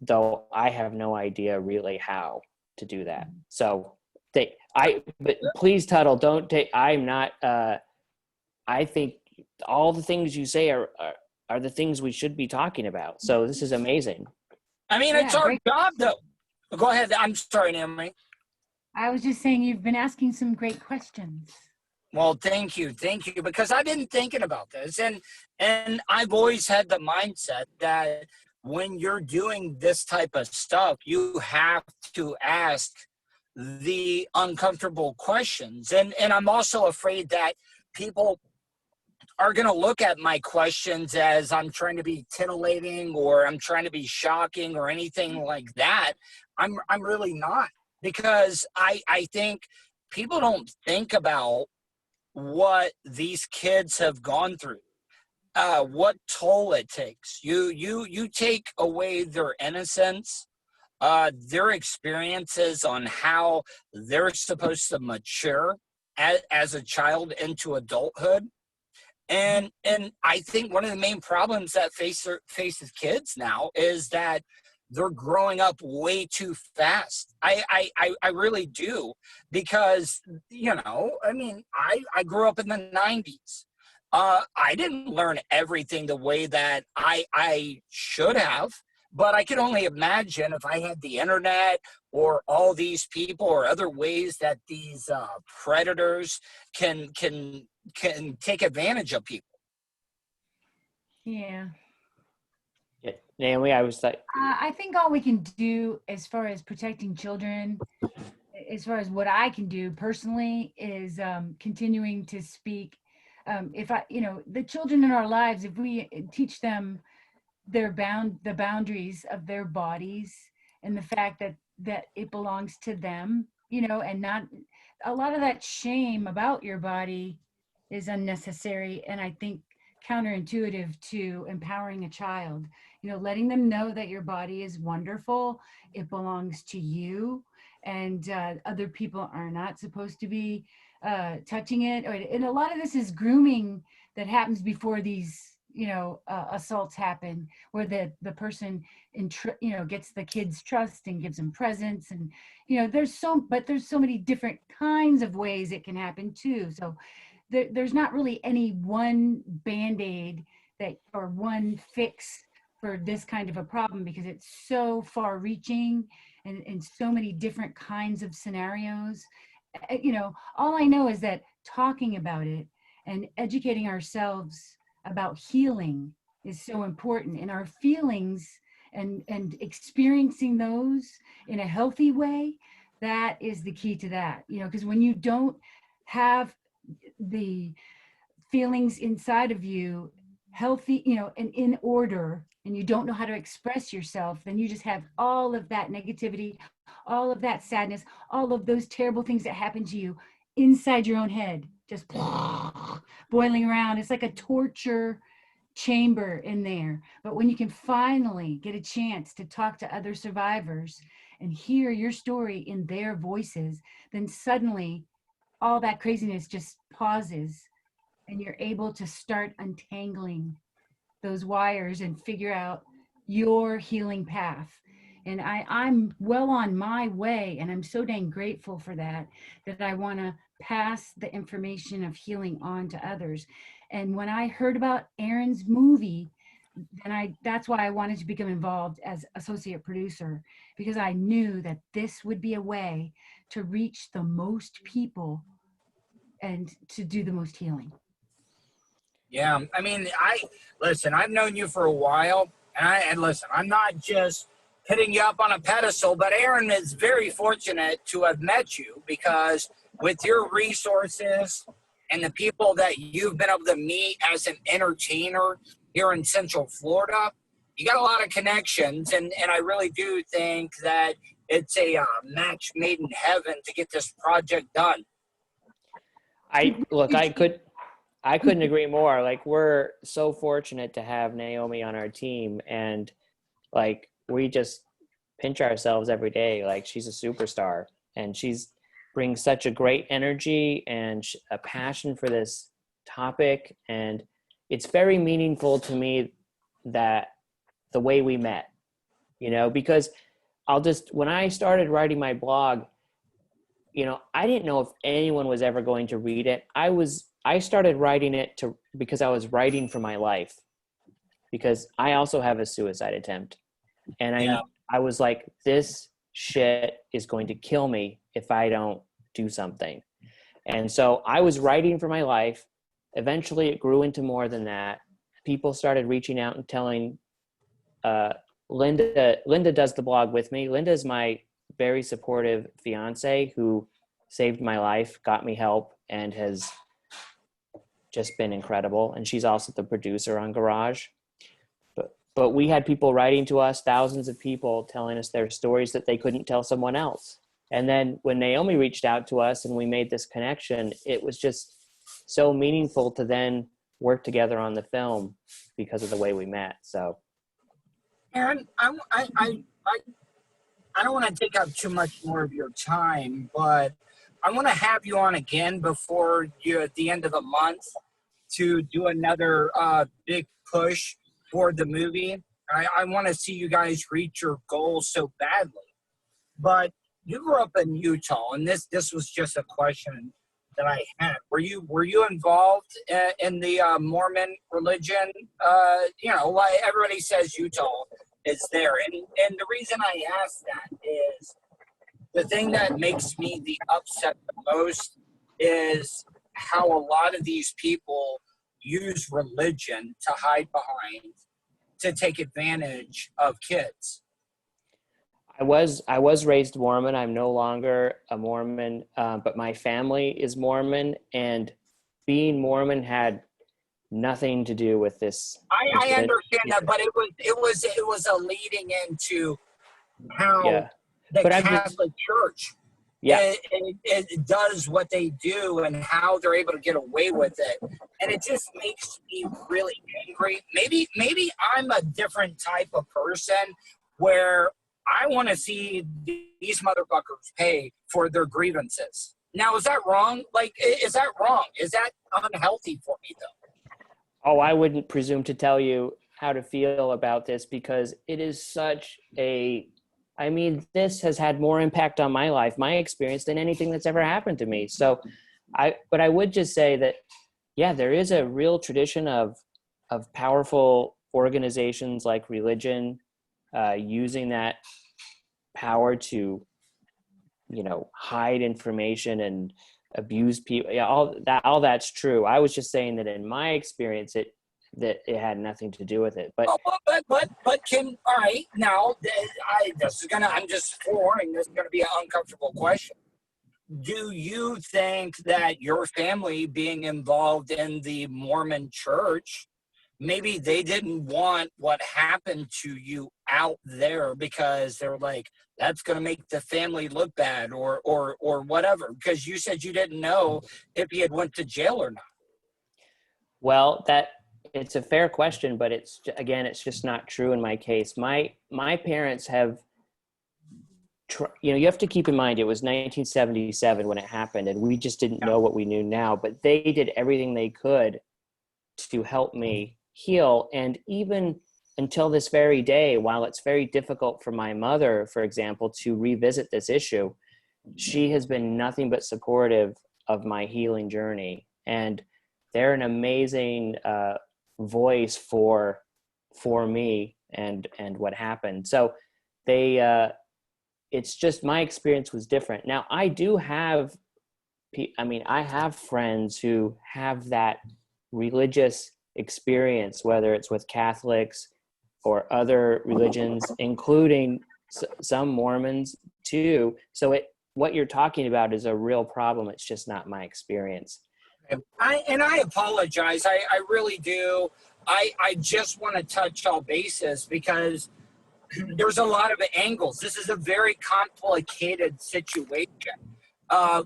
S3: though I have no idea really how to do that. So but please, Tuddle, don't take, I'm not, I think all the things you say are the things we should be talking about. So this is amazing.
S1: I mean, it's our job, though. Go ahead. I'm sorry, Naome.
S2: I was just saying you've been asking some great questions.
S1: Well, thank you, because I've been thinking about this, and I've always had the mindset that when you're doing this type of stuff, you have to ask the uncomfortable questions, and I'm also afraid that people are going to look at my questions as I'm trying to be titillating or I'm trying to be shocking or anything like that. I'm really not, because I think people don't think about what these kids have gone through. what toll it takes. You take away their innocence, their experiences on how they're supposed to mature as a child into adulthood. And I think one of the main problems that faces kids now is that they're growing up way too fast. I really do, because I mean, I grew up in the 90s. I didn't learn everything the way that I should have, but I can only imagine if I had the internet or all these people or other ways that these predators can take advantage of people.
S2: Yeah.
S3: Yeah. Naomi, I was like,
S2: I think all we can do as far as protecting children, as far as what I can do personally, is continuing to speak. If I, the children in our lives, if we teach them the boundaries of their bodies, and the fact that it belongs to them, and not a lot of that shame about your body is unnecessary, and I think counterintuitive to empowering a child. Letting them know that your body is wonderful, it belongs to you, and other people are not supposed to be touching it. And a lot of this is grooming that happens before these assaults happen, where the person gets the kid's trust and gives them presents, and there's so many different kinds of ways it can happen too. So there's not really any one band-aid or one fix for this kind of a problem, because it's so far reaching and so many different kinds of scenarios. All I know is that talking about it and educating ourselves about healing is so important, and our feelings and experiencing those in a healthy way, that is the key to that. Because when you don't have the feelings inside of you healthy, and in order, and you don't know how to express yourself, then you just have all of that negativity, all of that sadness, all of those terrible things that happen to you inside your own head, just boiling around. It's like a torture chamber in there. But when you can finally get a chance to talk to other survivors and hear your story in their voices, then suddenly all that craziness just pauses, and you're able to start untangling those wires and figure out your healing path. And I'm well on my way, and I'm so dang grateful for that I want to pass the information of healing on to others. And when I heard about Aaron's movie, then that's why I wanted to become involved as associate producer, because I knew that this would be a way to reach the most people and to do the most healing.
S1: Yeah, I mean, listen, I've known you for a while, and listen, I'm not just putting you up on a pedestal, but Aaron is very fortunate to have met you, because with your resources and the people that you've been able to meet as an entertainer here in Central Florida, you got a lot of connections, and I really do think that it's a match made in heaven to get this project done.
S3: I couldn't agree more. Like, we're so fortunate to have Naomi on our team, and like, we just pinch ourselves every day. Like, she's a superstar, and she's brings such a great energy and a passion for this topic. And it's very meaningful to me that the way we met, because when I started writing my blog, I didn't know if anyone was ever going to read it. I started writing it because I was writing for my life, because I also have a suicide attempt. And I was like, this shit is going to kill me if I don't do something. And so I was writing for my life. Eventually it grew into more than that. People started reaching out and telling, Linda does the blog with me. Linda is my very supportive fiance who saved my life, got me help, and has just been incredible. And she's also the producer on Garage. But we had people writing to us, thousands of people telling us their stories that they couldn't tell someone else. And then when Naomi reached out to us and we made this connection, it was just so meaningful to then work together on the film because of the way we met. So,
S1: And I don't want to take up too much more of your time, but I want to have you on again before you at the end of the month to do another big push for the movie. I want to see you guys reach your goals so badly. But you grew up in Utah, and this was just a question that I had. Were you involved in the Mormon religion? Like everybody says, Utah is there, and the reason I ask that is the thing that makes me the upset the most is how a lot of these people use religion to hide behind to take advantage of kids.
S3: I was raised Mormon. I'm no longer a Mormon, but my family is Mormon, and being Mormon had nothing to do with this.
S1: I understand that, but it was a leading into how the Catholic Church it does what they do and how they're able to get away with it, and it just makes me really angry. Maybe I'm a different type of person where I want to see these motherfuckers pay for their grievances. Now, is that wrong? Like, is that wrong? Is that unhealthy for me, though?
S3: Oh, I wouldn't presume to tell you how to feel about this because it is such this has had more impact on my life, my experience than anything that's ever happened to me. So but I would just say that, yeah, there is a real tradition of powerful organizations like religion, using that power to, hide information and abuse people. Yeah, all that's true. I was just saying that in my experience, that it had nothing to do with it. But
S1: Kim, all right, now I'm just forewarning, this is gonna be an uncomfortable question. Do you think that your family being involved in the Mormon church, maybe they didn't want what happened to you out there because they were like, that's going to make the family look bad or whatever? Because you said you didn't know if he had went to jail or not.
S3: Well, it's a fair question, but it's just not true in my case. My parents have, you have to keep in mind, it was 1977 when it happened, and we just didn't know what we knew now, but they did everything they could to help me heal. And even until this very day, while it's very difficult for my mother, for example, to revisit this issue, she has been nothing but supportive of my healing journey. And they're an amazing voice for me and what happened. So it's just, my experience was different. Now, I have friends who have that religious experience, whether it's with Catholics or other religions, including some Mormons too. So what you're talking about is a real problem. It's just not my experience.
S1: I apologize. I really do. I just want to touch all bases because there's a lot of angles. This is a very complicated situation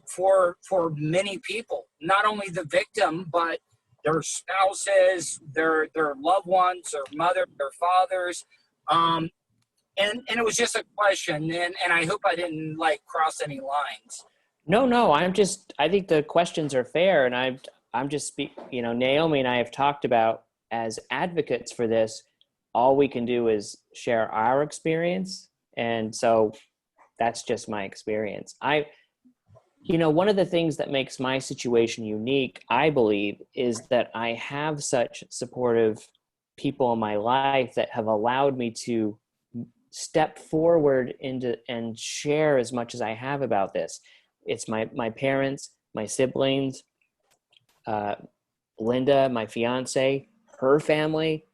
S1: for many people. Not only the victim, but their spouses, their loved ones, their mother, their fathers. And it was just a question, and I hope I didn't cross any lines.
S3: No, I think the questions are fair, and I'm just Naome and I have talked about, as advocates for this, all we can do is share our experience. And so that's just my experience. One of the things that makes my situation unique, I believe, is that I have such supportive people in my life that have allowed me to step forward into and share as much as I have about this. It's my parents, my siblings, Linda, my fiance, her family,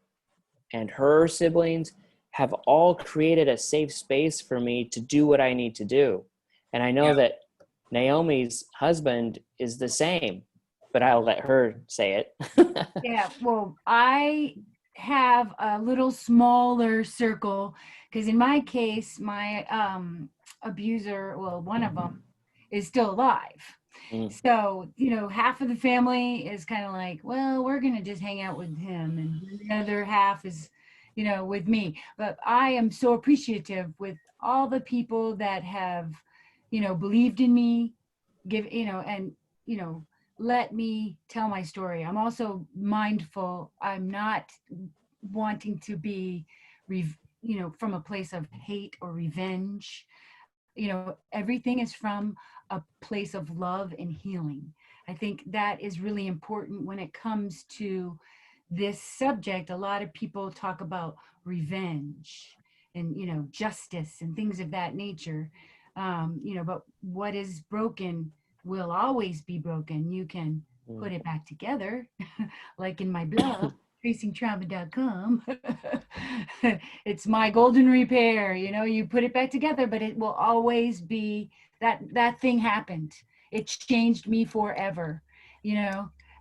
S3: and her siblings have all created a safe space for me to do what I need to do. And I know that Naomi's husband is the same, but I'll let her say it.
S2: Yeah, well, I have a little smaller circle because in my case, my abuser, well, one of them is still alive. So, half of the family is kind of like, well, we're going to just hang out with him. And the other half is, with me. But I am so appreciative with all the people that have, believed in me, and, let me tell my story. I'm also mindful. I'm not wanting to be, from a place of hate or revenge. Everything is from a place of love and healing. I think that is really important when it comes to this subject. A lot of people talk about revenge and, justice and things of that nature. But what is broken will always be broken. You can put it back together, like in my blog, tracingtrauma.com. It's my golden repair. You put it back together, but it will always be that thing happened. It changed me forever,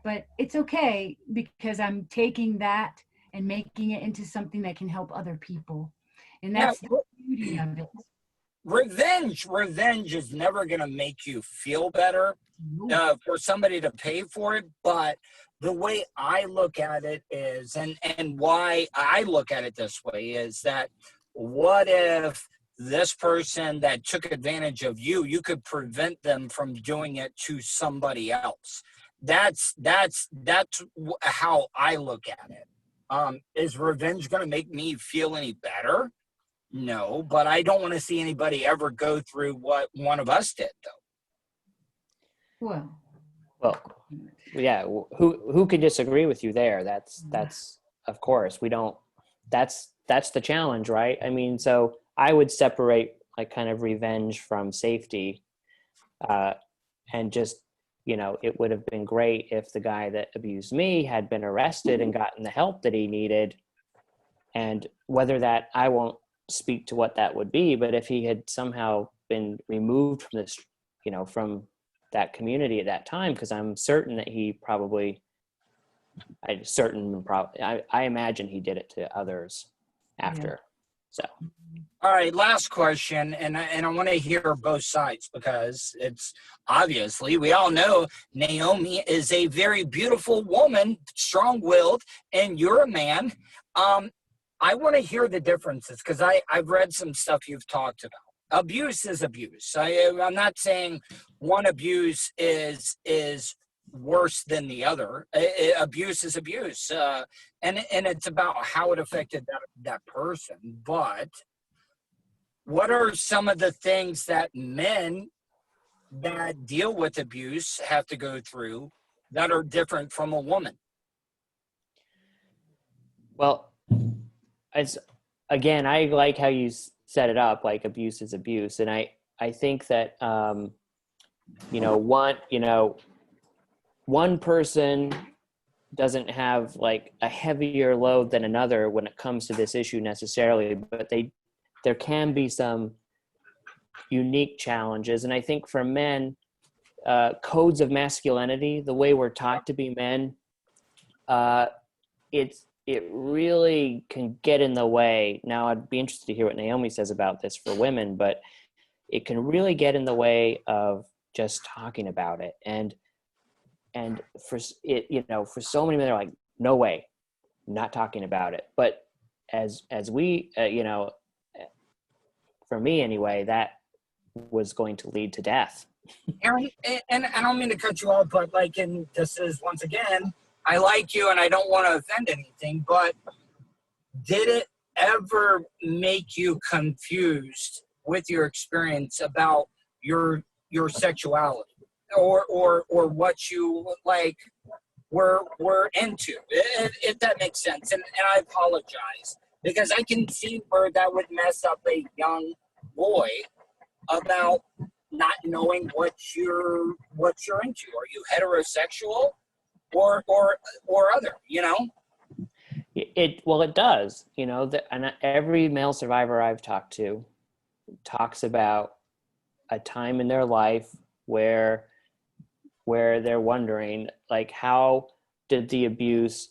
S2: but it's okay because I'm taking that and making it into something that can help other people. And that's the beauty of it.
S1: Revenge is never going to make you feel better for somebody to pay for it. But the way I look at it is, and why I look at it this way is that what if this person that took advantage of you, you could prevent them from doing it to somebody else? That's how I look at it. Is revenge going to make me feel any better? No, but I don't want to see anybody ever go through what one of us did,
S2: though.
S3: Well, yeah. Who could disagree with you there? That's of course we don't. That's the challenge, right? I mean, so I would separate like kind of revenge from safety, and just it would have been great if the guy that abused me had been arrested and gotten the help that he needed, and whether that I won't speak to what that would be, but if he had somehow been removed from this, from that community at that time, because I'm certain that he probably, I imagine he did it to others after. So,
S1: all right, last question, and I want to hear both sides because it's obviously we all know Naome is a very beautiful woman, strong-willed, and you're a man. I want to hear the differences because I've read some stuff you've talked about. Abuse is abuse. I'm not saying one abuse is worse than the other. Abuse is abuse, and it's about how it affected that person. But what are some of the things that men that deal with abuse have to go through that are different from a woman?
S3: Well, again, I like how you set it up, like abuse is abuse. And I think that, one person doesn't have like a heavier load than another when it comes to this issue necessarily, but there can be some unique challenges. And I think for men, codes of masculinity, the way we're taught to be men, it really can get in the way. Now, I'd be interested to hear what Naome says about this for women, but it can really get in the way of just talking about it. And for it, for so many men, they're like, no way, not talking about it. But as we, for me anyway, that was going to lead to death.
S1: Aaron, and I don't mean to cut you off, but and this is once again, I like you and I don't want to offend anything, but did it ever make you confused with your experience about your sexuality or what you were into, if that makes sense? And I apologize because I can see where that would mess up a young boy about not knowing what you're into. Are you heterosexual or other?
S3: It does. And every male survivor I've talked to talks about a time in their life where they're wondering, like, how did the abuse,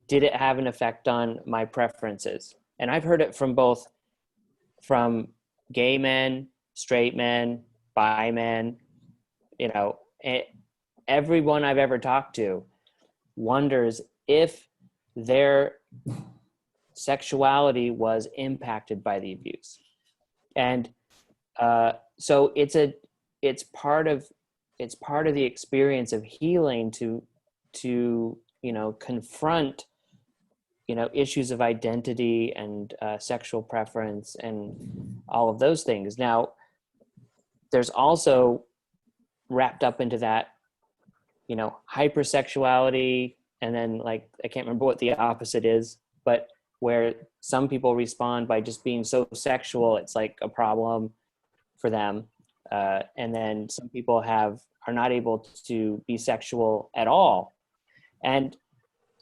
S3: did it have an effect on my preferences? And I've heard it from gay men, straight men, bi men, you know, everyone I've ever talked to wonders if their sexuality was impacted by the abuse. And so it's part of the experience of healing to you know, confront, you know, issues of identity and sexual preference and all of those things. Now, there's also wrapped up into that, you know, hypersexuality, and then, like, I can't remember what the opposite is, but where some people respond by just being so sexual, it's like a problem for them. And then some people are not able to be sexual at all. And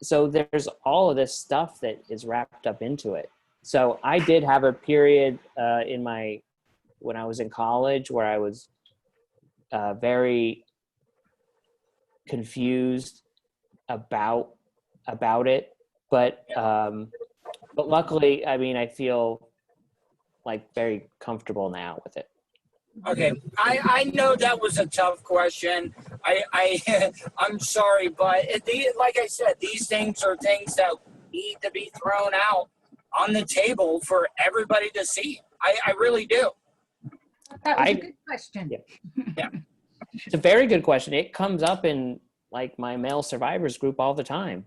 S3: so there's all of this stuff that is wrapped up into it. So I did have a period when I was in college where I was very confused about it, but luckily, I mean, I feel like very comfortable now with it.
S1: Okay, I know that was a tough question. I'm sorry, but like I said, these things are things that need to be thrown out on the table for everybody to see. I really do.
S2: That was a good question.
S1: Yeah.
S3: It's a very good question. It comes up in, like, my male survivors group all the time.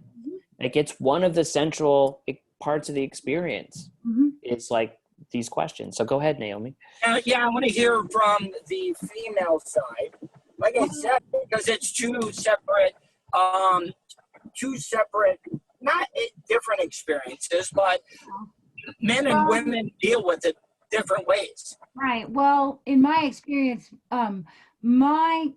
S3: Like, it's one of the central parts of the experience. It's like these questions. So go ahead, Naomi.
S1: Yeah, I want to hear from the female side. Like I said, because it's two separate, not different experiences, but men and women deal with it different ways.
S2: Right. Well, in my experience, my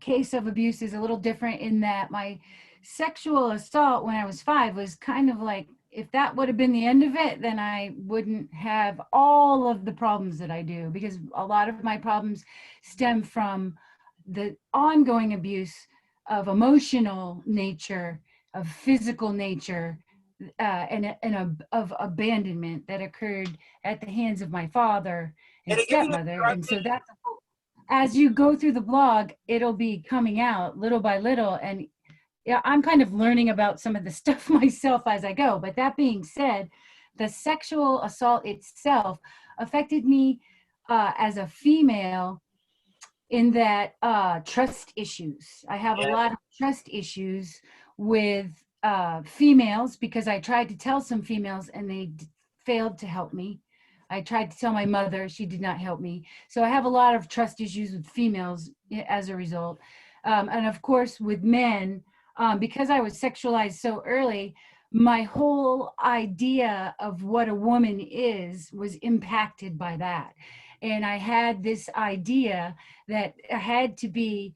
S2: case of abuse is a little different in that my sexual assault when I was 5 was kind of like, if that would have been the end of it, then I wouldn't have all of the problems that I do, because a lot of my problems stem from the ongoing abuse of emotional nature, of physical nature, and of abandonment that occurred at the hands of my father and stepmother. And so that's, as you go through the blog, it'll be coming out little by little. And yeah, I'm kind of learning about some of the stuff myself as I go. But that being said, the sexual assault itself affected me as a female in that trust issues. I have a lot of trust issues with females, because I tried to tell some females and they failed to help me. I tried to tell my mother, she did not help me. So I have a lot of trust issues with females as a result. And of course with men, because I was sexualized so early, my whole idea of what a woman is was impacted by that. And I had this idea that I had to be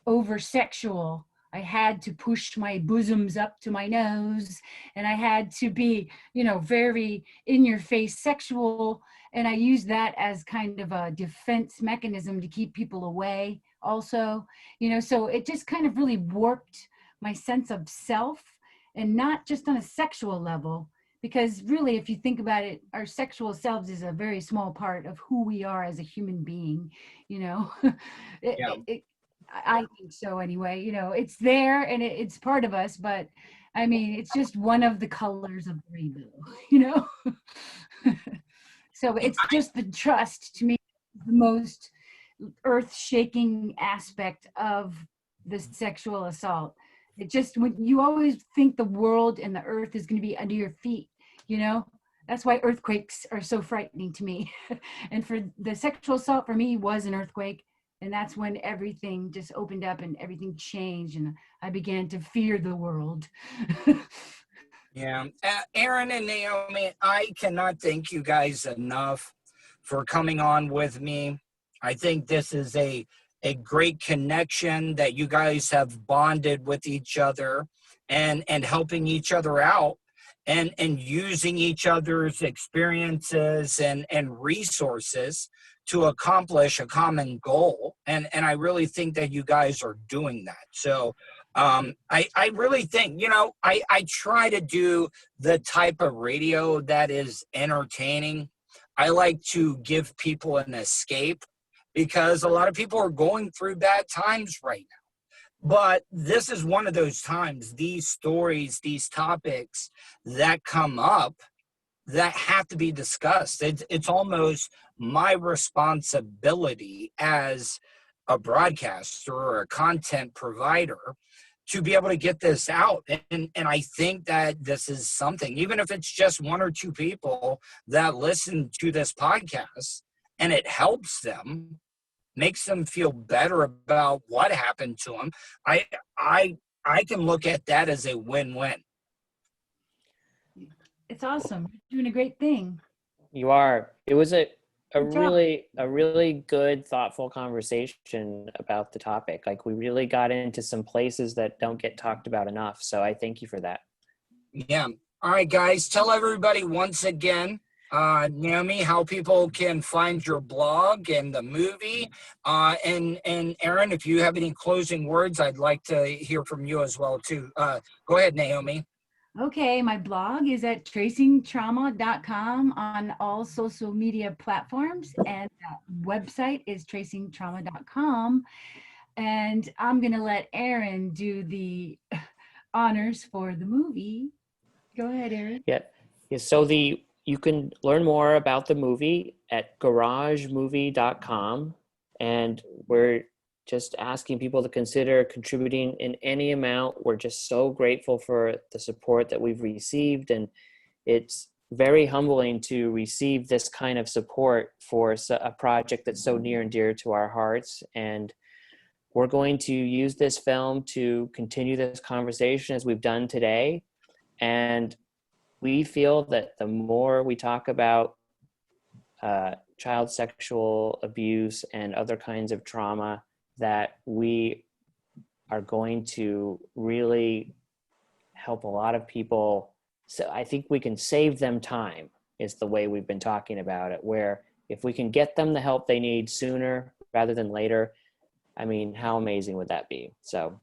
S2: over sexual. I had to push my bosoms up to my nose, and I had to be, you know, very in your face sexual. And I used that as kind of a defense mechanism to keep people away also, you know, so it just kind of really warped my sense of self, and not just on a sexual level, because really, if you think about it, our sexual selves is a very small part of who we are as a human being, you know. I think so anyway, you know, it's there and it's part of us, but I mean, it's just one of the colors of the rainbow, you know. So it's just the trust, to me, the most earth-shaking aspect of the sexual assault. It just, when you always think the world and the earth is going to be under your feet, you know, that's why earthquakes are so frightening to me. And for the sexual assault, for me, was an earthquake. And that's when everything just opened up and everything changed, and I began to fear the world.
S1: Yeah. Aaron and Naomi, I cannot thank you guys enough for coming on with me. I think this is a great connection that you guys have bonded with each other and helping each other out and using each other's experiences and resources to accomplish a common goal. And I really think that you guys are doing that. So I really think, you know, I try to do the type of radio that is entertaining. I like to give people an escape because a lot of people are going through bad times right now. But this is one of those times, these stories, these topics that come up that have to be discussed. It's almost my responsibility as a broadcaster or a content provider to be able to get this out. And I think that this is something, even if it's just one or two people that listen to this podcast and it helps them, makes them feel better about what happened to them, I can look at that as a win-win.
S2: It's awesome. You're doing a great thing.
S3: You are. It was a
S2: Good job.
S3: really good, thoughtful conversation about the topic. Like, we really got into some places that don't get talked about enough. So I thank you for that.
S1: Yeah. All right, guys, tell everybody once again, Naomi, how people can find your blog and the movie. And Aaron, if you have any closing words, I'd like to hear from you as well, too. Go ahead, Naomi.
S2: Okay, my blog is at tracingtrauma.com on all social media platforms, and that website is tracingtrauma.com. And I'm going to let Aaron do the honors for the movie. Go ahead, Aaron.
S3: Yeah. So you can learn more about the movie at garagemovie.com, and we're just asking people to consider contributing in any amount. We're just so grateful for the support that we've received, and it's very humbling to receive this kind of support for a project that's so near and dear to our hearts. And we're going to use this film to continue this conversation as we've done today. And we feel that the more we talk about child sexual abuse and other kinds of trauma, that we are going to really help a lot of people. So I think we can save them time, is the way we've been talking about it, where if we can get them the help they need sooner rather than later, I mean, how amazing would that be? So.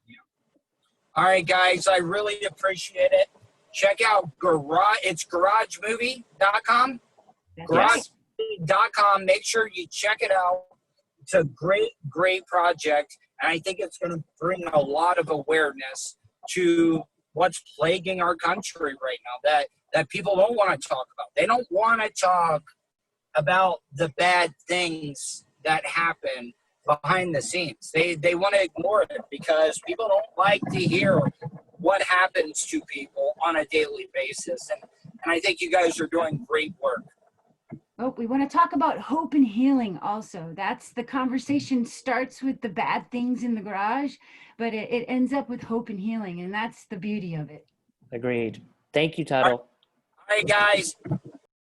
S1: All right, guys, I really appreciate it. Check out it's garagemovie.com. Garagemovie.com. Make sure you check it out. It's a great project, and I think it's going to bring a lot of awareness to what's plaguing our country right now that people don't want to talk about. They don't want to talk about the bad things that happen behind the scenes. They want to ignore it because people don't like to hear what happens to people on a daily basis. And I think you guys are doing great work.
S2: Oh, we want to talk about hope and healing also. That's the conversation starts with the bad things in the garage, but it ends up with hope and healing, and that's the beauty of it.
S3: Agreed. Thank you, Tuddle.
S1: All right, guys.